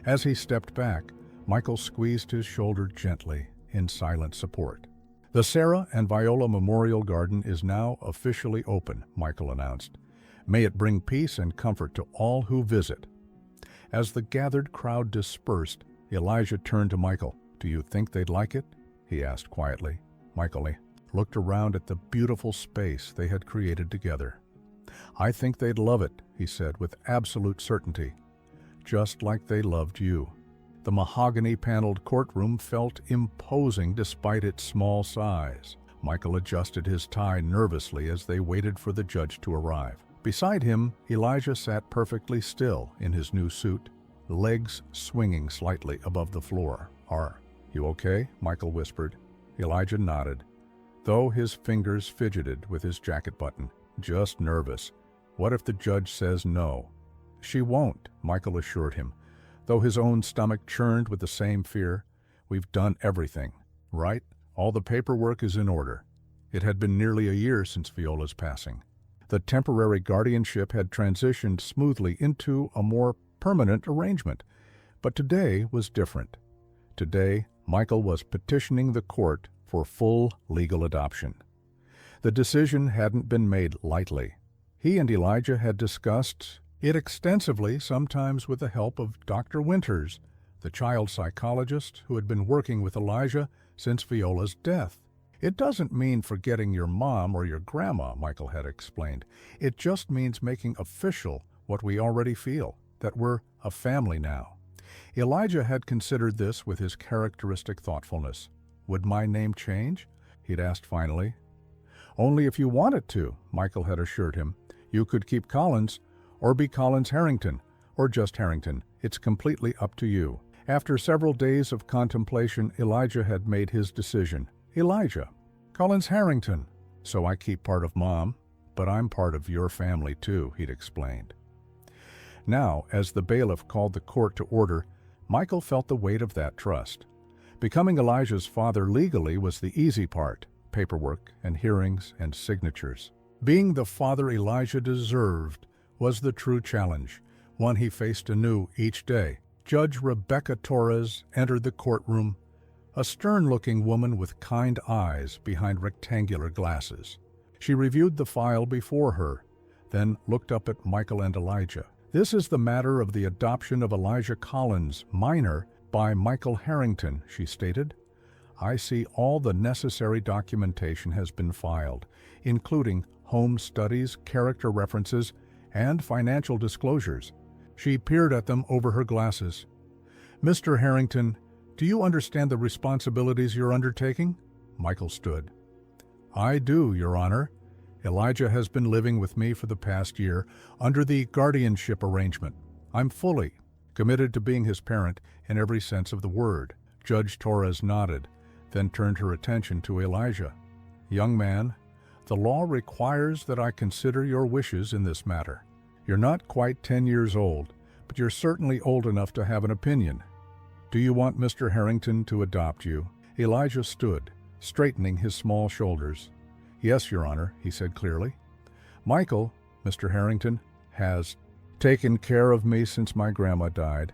As he stepped back, Michael squeezed his shoulder gently in silent support. The Sarah and Viola Memorial Garden is now officially open, Michael announced. May it bring peace and comfort to all who visit. As the gathered crowd dispersed, Elijah turned to Michael. Do you think they'd like it? He asked quietly. Michael looked around at the beautiful space they had created together. I think they'd love it, he said with absolute certainty, just like they loved you. The mahogany-paneled courtroom felt imposing despite its small size. Michael adjusted his tie nervously as they waited for the judge to arrive. Beside him, Elijah sat perfectly still in his new suit, legs swinging slightly above the floor. Are you okay? Michael whispered. Elijah nodded, though his fingers fidgeted with his jacket button. Just nervous. What if the judge says no? She won't, Michael assured him. though his own stomach churned with the same fear. "We've done everything, right? All the paperwork is in order." It had been nearly a year since Viola's passing. The temporary guardianship had transitioned smoothly into a more permanent arrangement. But today was different. Today, Michael was petitioning the court for full legal adoption. The decision hadn't been made lightly. He and Elijah had discussed it extensively, sometimes with the help of Dr. Winters, the child psychologist who had been working with Elijah since Viola's death. "It doesn't mean forgetting your mom or your grandma," Michael had explained. "It just means making official what we already feel, that we're a family now." Elijah had considered this with his characteristic thoughtfulness. "Would my name change?" he'd asked finally. "Only if you want it to," Michael had assured him. "You could keep Collins, or be Collins Harrington, or just Harrington. It's completely up to you." After several days of contemplation, Elijah had made his decision. "Elijah, Collins Harrington. So I keep part of Mom, but I'm part of your family too," he'd explained. Now, as the bailiff called the court to order, Michael felt the weight of that trust. Becoming Elijah's father legally was the easy part: paperwork and hearings and signatures. Being the father Elijah deserved was the true challenge, one he faced anew each day. Judge Rebecca Torres entered the courtroom, a stern-looking woman with kind eyes behind rectangular glasses. She reviewed the file before her, then looked up at Michael and Elijah. "This is the matter of the adoption of Elijah Collins, minor, by Michael Harrington," she stated. "I see all the necessary documentation has been filed, including home studies, character references, and financial disclosures." She peered at them over her glasses. "Mr. Harrington, do you understand the responsibilities you're undertaking?" Michael stood. "I do, Your Honor. Elijah has been living with me for the past year under the guardianship arrangement. I'm fully committed to being his parent in every sense of the word." Judge Torres nodded, then turned her attention to Elijah. "Young man, the law requires that I consider your wishes in this matter. You're not quite 10 years old, but you're certainly old enough to have an opinion. Do you want Mr. Harrington to adopt you?" Elijah stood, straightening his small shoulders. "Yes, Your Honor," he said clearly. "Michael, Mr. Harrington, has taken care of me since my grandma died.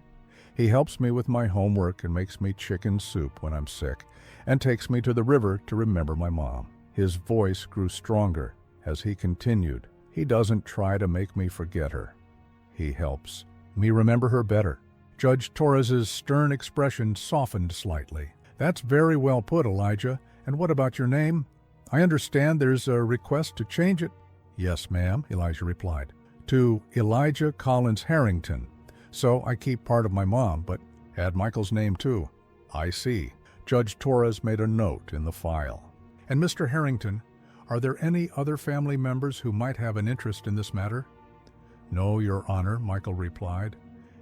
He helps me with my homework and makes me chicken soup when I'm sick, and takes me to the river to remember my mom." His voice grew stronger as he continued. "He doesn't try to make me forget her. He helps me remember her better." Judge Torres's stern expression softened slightly. "That's very well put, Elijah. And what about your name? I understand there's a request to change it." "Yes, ma'am," Elijah replied. "To Elijah Collins Harrington. So I keep part of my mom, but add Michael's name too." "I see." Judge Torres made a note in the file. "And Mr. Harrington, are there any other family members who might have an interest in this matter?" "No, Your Honor," Michael replied.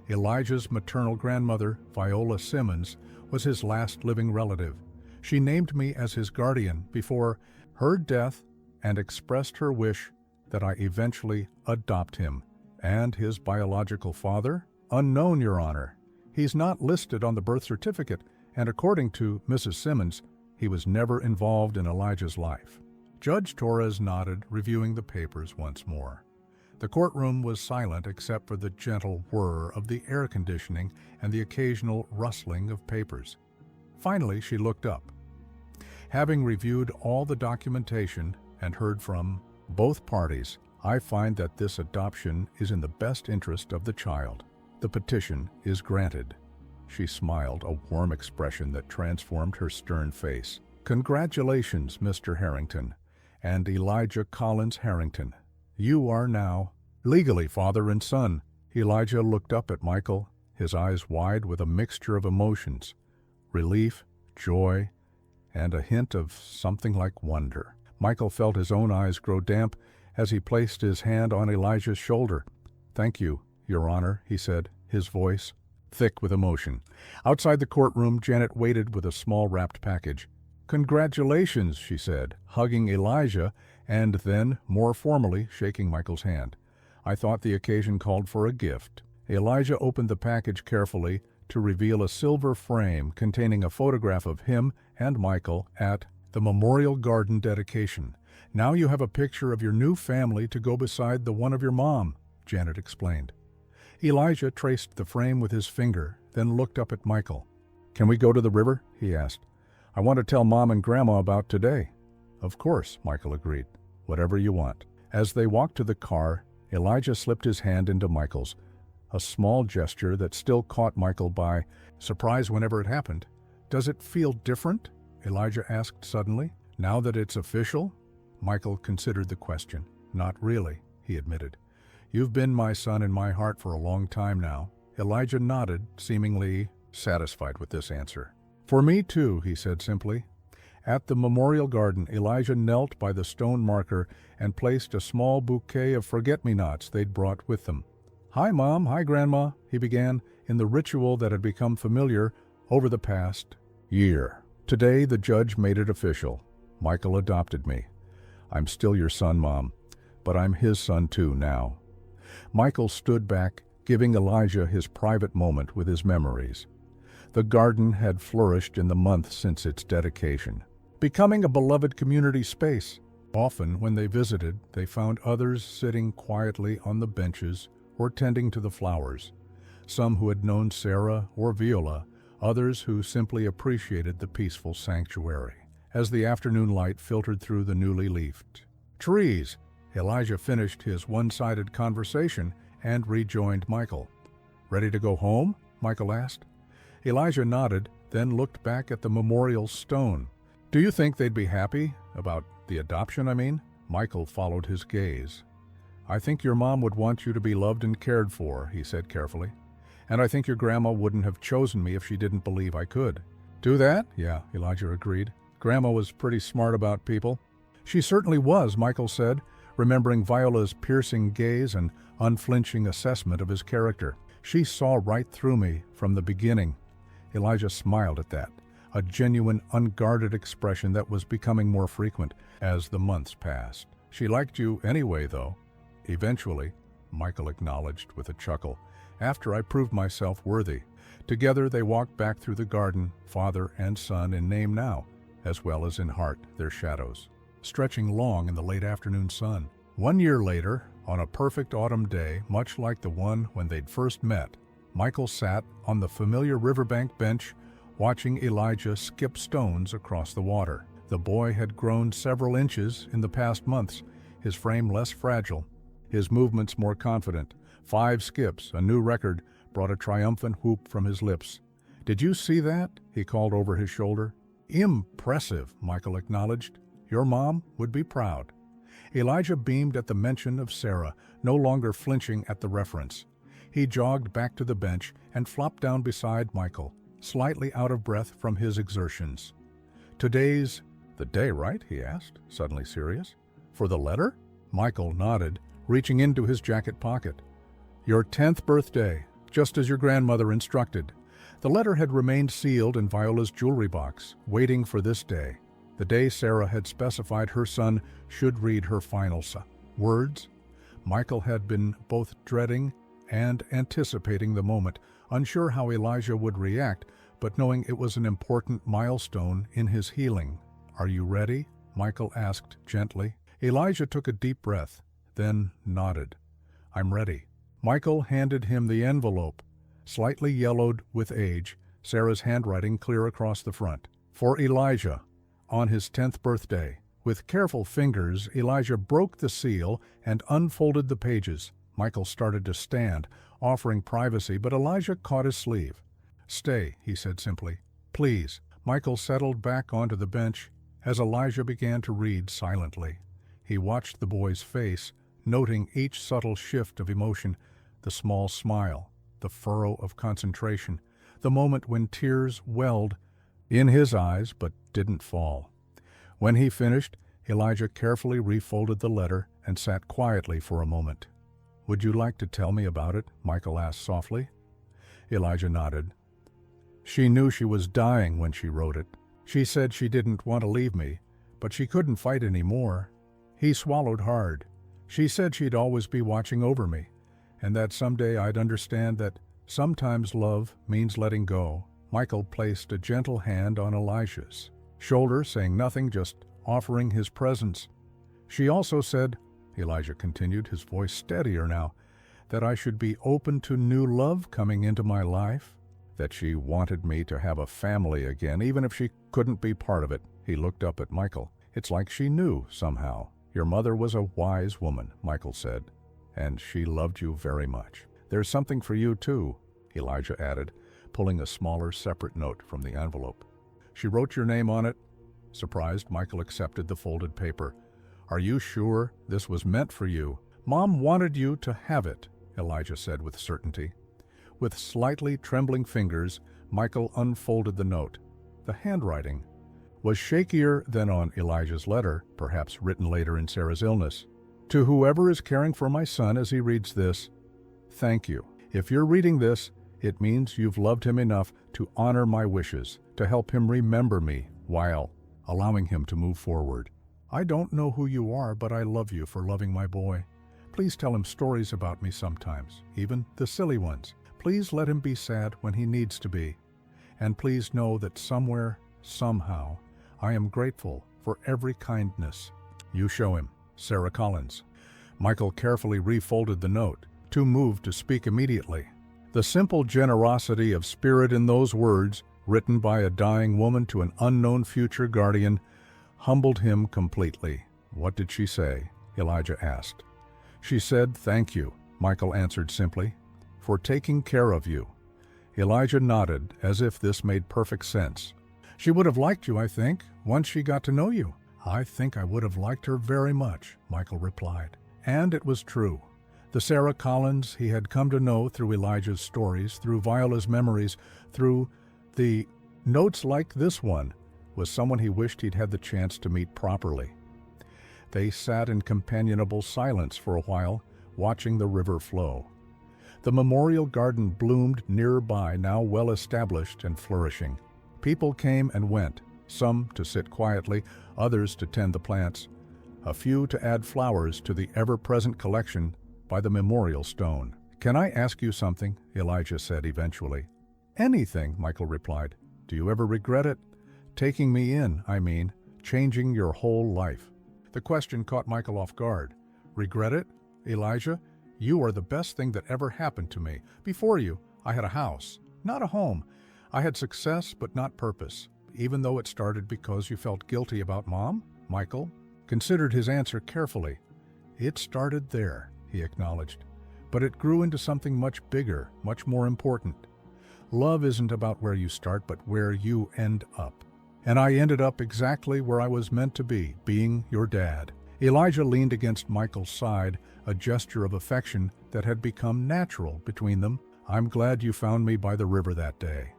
"Elijah's maternal grandmother, Viola Simmons, was his last living relative. She named me as his guardian before her death and expressed her wish that I eventually adopt him." "And his biological father?" "Unknown, Your Honor. He's not listed on the birth certificate, and according to Mrs. Simmons, he was never involved in Elijah's life." Judge Torres nodded, reviewing the papers once more. The courtroom was silent except for the gentle whir of the air conditioning and the occasional rustling of papers. Finally, she looked up. "Having reviewed all the documentation and heard from both parties, I find that this adoption is in the best interest of the child. The petition is granted." She smiled, a warm expression that transformed her stern face. "Congratulations, Mr. Harrington and Elijah Collins Harrington. You are now legally father and son." Elijah looked up at Michael, his eyes wide with a mixture of emotions: relief, joy, and a hint of something like wonder. Michael felt his own eyes grow damp as he placed his hand on Elijah's shoulder. "Thank you, Your Honor," he said, his voice thick with emotion. Outside the courtroom, Janet waited with a small wrapped package. "Congratulations," she said, hugging Elijah and then, more formally, shaking Michael's hand. "I thought the occasion called for a gift." Elijah opened the package carefully to reveal a silver frame containing a photograph of him and Michael at the Memorial Garden dedication. "Now you have a picture of your new family to go beside the one of your mom," Janet explained. Elijah traced the frame with his finger, then looked up at Michael. "Can we go to the river?" he asked. "I want to tell Mom and Grandma about today." "Of course," Michael agreed. "Whatever you want." As they walked to the car, Elijah slipped his hand into Michael's, a small gesture that still caught Michael by surprise whenever it happened. "Does it feel different?" Elijah asked suddenly. "Now that it's official?" Michael considered the question. "Not really," he admitted. "You've been my son in my heart for a long time now." Elijah nodded, seemingly satisfied with this answer. "For me too," he said simply. At the Memorial Garden, Elijah knelt by the stone marker and placed a small bouquet of forget-me-nots they'd brought with them. "Hi, Mom. Hi, Grandma," he began, in the ritual that had become familiar over the past year. "Today, the judge made it official. Michael adopted me. I'm still your son, Mom, but I'm his son too now." Michael stood back, giving Elijah his private moment with his memories. The garden had flourished in the month since its dedication, becoming a beloved community space. Often, when they visited, they found others sitting quietly on the benches or tending to the flowers, some who had known Sarah or Viola, others who simply appreciated the peaceful sanctuary. As the afternoon light filtered through the newly leafed trees, Elijah finished his one-sided conversation and rejoined Michael. "Ready to go home?" Michael asked. Elijah nodded, then looked back at the memorial stone. "Do you think they'd be happy? About the adoption, I mean?" Michael followed his gaze. "I think your mom would want you to be loved and cared for," he said carefully. "And I think your grandma wouldn't have chosen me if she didn't believe I could." "Do that?" "Yeah," Elijah agreed. "Grandma was pretty smart about people." "She certainly was," Michael said, remembering Viola's piercing gaze and unflinching assessment of his character. "She saw right through me from the beginning." Elijah smiled at that, a genuine, unguarded expression that was becoming more frequent as the months passed. "She liked you anyway, though." "Eventually," Michael acknowledged with a chuckle, "after I proved myself worthy." Together they walked back through the garden, father and son in name now, as well as in heart, their shadows, stretching long in the late afternoon sun. 1 year later, on a perfect autumn day, much like the one when they'd first met, Michael sat on the familiar riverbank bench, watching Elijah skip stones across the water. The boy had grown several inches in the past months, his frame less fragile, his movements more confident. 5 skips, a new record, brought a triumphant whoop from his lips. "Did you see that?" he called over his shoulder. "Impressive," Michael acknowledged. "Your mom would be proud." Elijah beamed at the mention of Sarah, no longer flinching at the reference. He jogged back to the bench and flopped down beside Michael, slightly out of breath from his exertions. "Today's the day, right?" he asked, suddenly serious. "For the letter?" Michael nodded, reaching into his jacket pocket. "Your 10th birthday, just as your grandmother instructed." The letter had remained sealed in Viola's jewelry box, waiting for this day, the day Sarah had specified her son should read her final words. Michael had been both dreading and anticipating the moment, unsure how Elijah would react, but knowing it was an important milestone in his healing. "Are you ready?" Michael asked gently. Elijah took a deep breath, then nodded. "I'm ready." Michael handed him the envelope, slightly yellowed with age, Sarah's handwriting clear across the front. "For Elijah, on his 10th birthday." With careful fingers, Elijah broke the seal and unfolded the pages. Michael started to stand, offering privacy, but Elijah caught his sleeve. "Stay," he said simply. "Please." Michael settled back onto the bench as Elijah began to read silently. He watched the boy's face, noting each subtle shift of emotion, the small smile, the furrow of concentration, the moment when tears welled in his eyes but didn't fall. When he finished, Elijah carefully refolded the letter and sat quietly for a moment. "Would you like to tell me about it?" Michael asked softly. Elijah nodded. "She knew she was dying when she wrote it. She said she didn't want to leave me, but she couldn't fight anymore." He swallowed hard. "She said she'd always be watching over me, and that someday I'd understand that sometimes love means letting go. Michael placed a gentle hand on Elijah's shoulder, saying nothing, just offering his presence. She also said, Elijah continued, his voice steadier now, that I should be open to new love coming into my life, that she wanted me to have a family again, even if she couldn't be part of it. He looked up at Michael. It's like she knew somehow. Your mother was a wise woman, Michael said, and she loved you very much. There's something for you too, Elijah added, pulling a smaller, separate note from the envelope. She wrote your name on it. Surprised, Michael accepted the folded paper. Are you sure this was meant for you? Mom wanted you to have it, Elijah said with certainty. With slightly trembling fingers, Michael unfolded the note. The handwriting was shakier than on Elijah's letter, perhaps written later in Sarah's illness. To whoever is caring for my son as he reads this, thank you. If you're reading this, it means you've loved him enough to honor my wishes, to help him remember me while allowing him to move forward. I don't know who you are, but I love you for loving my boy. Please tell him stories about me sometimes, even the silly ones. Please let him be sad when he needs to be. And please know that somewhere, somehow, I am grateful for every kindness you show him. Sarah Collins. Michael carefully refolded the note, too moved to speak immediately. The simple generosity of spirit in those words, written by a dying woman to an unknown future guardian, humbled him completely. What did she say? Elijah asked. She said, thank you, Michael answered simply, for taking care of you. Elijah nodded, as if this made perfect sense. She would have liked you, I think, once she got to know you. I think I would have liked her very much, Michael replied. And it was true. The Sarah Collins he had come to know through Elijah's stories, through Viola's memories, through the notes like this one, was someone he wished he'd had the chance to meet properly. They sat in companionable silence for a while, watching the river flow. The memorial garden bloomed nearby, now well established and flourishing. People came and went, some to sit quietly, others to tend the plants, a few to add flowers to the ever-present collection by the memorial stone. Can I ask you something? Elijah said eventually. Anything, Michael replied. Do you ever regret it? Taking me in, I mean, changing your whole life. The question caught Michael off guard. Regret it? Elijah, you are the best thing that ever happened to me. Before you, I had a house, not a home. I had success, but not purpose. Even though it started because you felt guilty about Mom? Michael considered his answer carefully. It started there, he acknowledged, but it grew into something much bigger, much more important. Love isn't about where you start, but where you end up. And I ended up exactly where I was meant to be, being your dad. Elijah leaned against Michael's side, a gesture of affection that had become natural between them. I'm glad you found me by the river that day.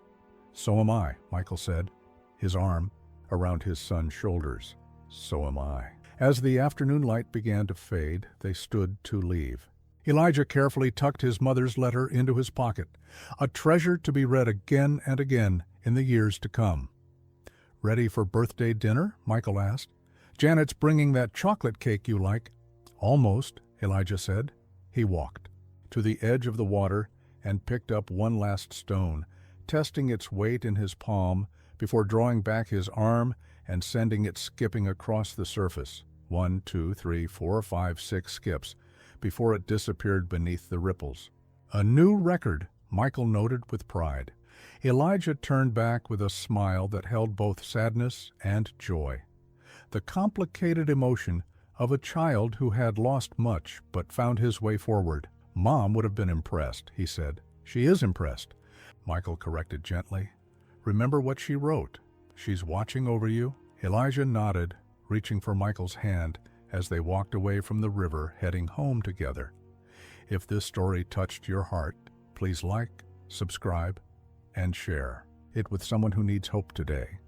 So am I, Michael said, his arm around his son's shoulders. So am I. As the afternoon light began to fade, they stood to leave. Elijah carefully tucked his mother's letter into his pocket, a treasure to be read again and again in the years to come. Ready for birthday dinner? Michael asked. Janet's bringing that chocolate cake you like. Almost, Elijah said. He walked to the edge of the water and picked up one last stone, testing its weight in his palm before drawing back his arm and sending it skipping across the surface. 1, 2, 3, 4, 5, 6 skips before it disappeared beneath the ripples. A new record, Michael noted with pride. Elijah turned back with a smile that held both sadness and joy. The complicated emotion of a child who had lost much but found his way forward. Mom would have been impressed, he said. She is impressed, Michael corrected gently. Remember what she wrote. She's watching over you. Elijah nodded, reaching for Michael's hand as they walked away from the river, heading home together. If this story touched your heart, please like, subscribe, and share it with someone who needs hope today.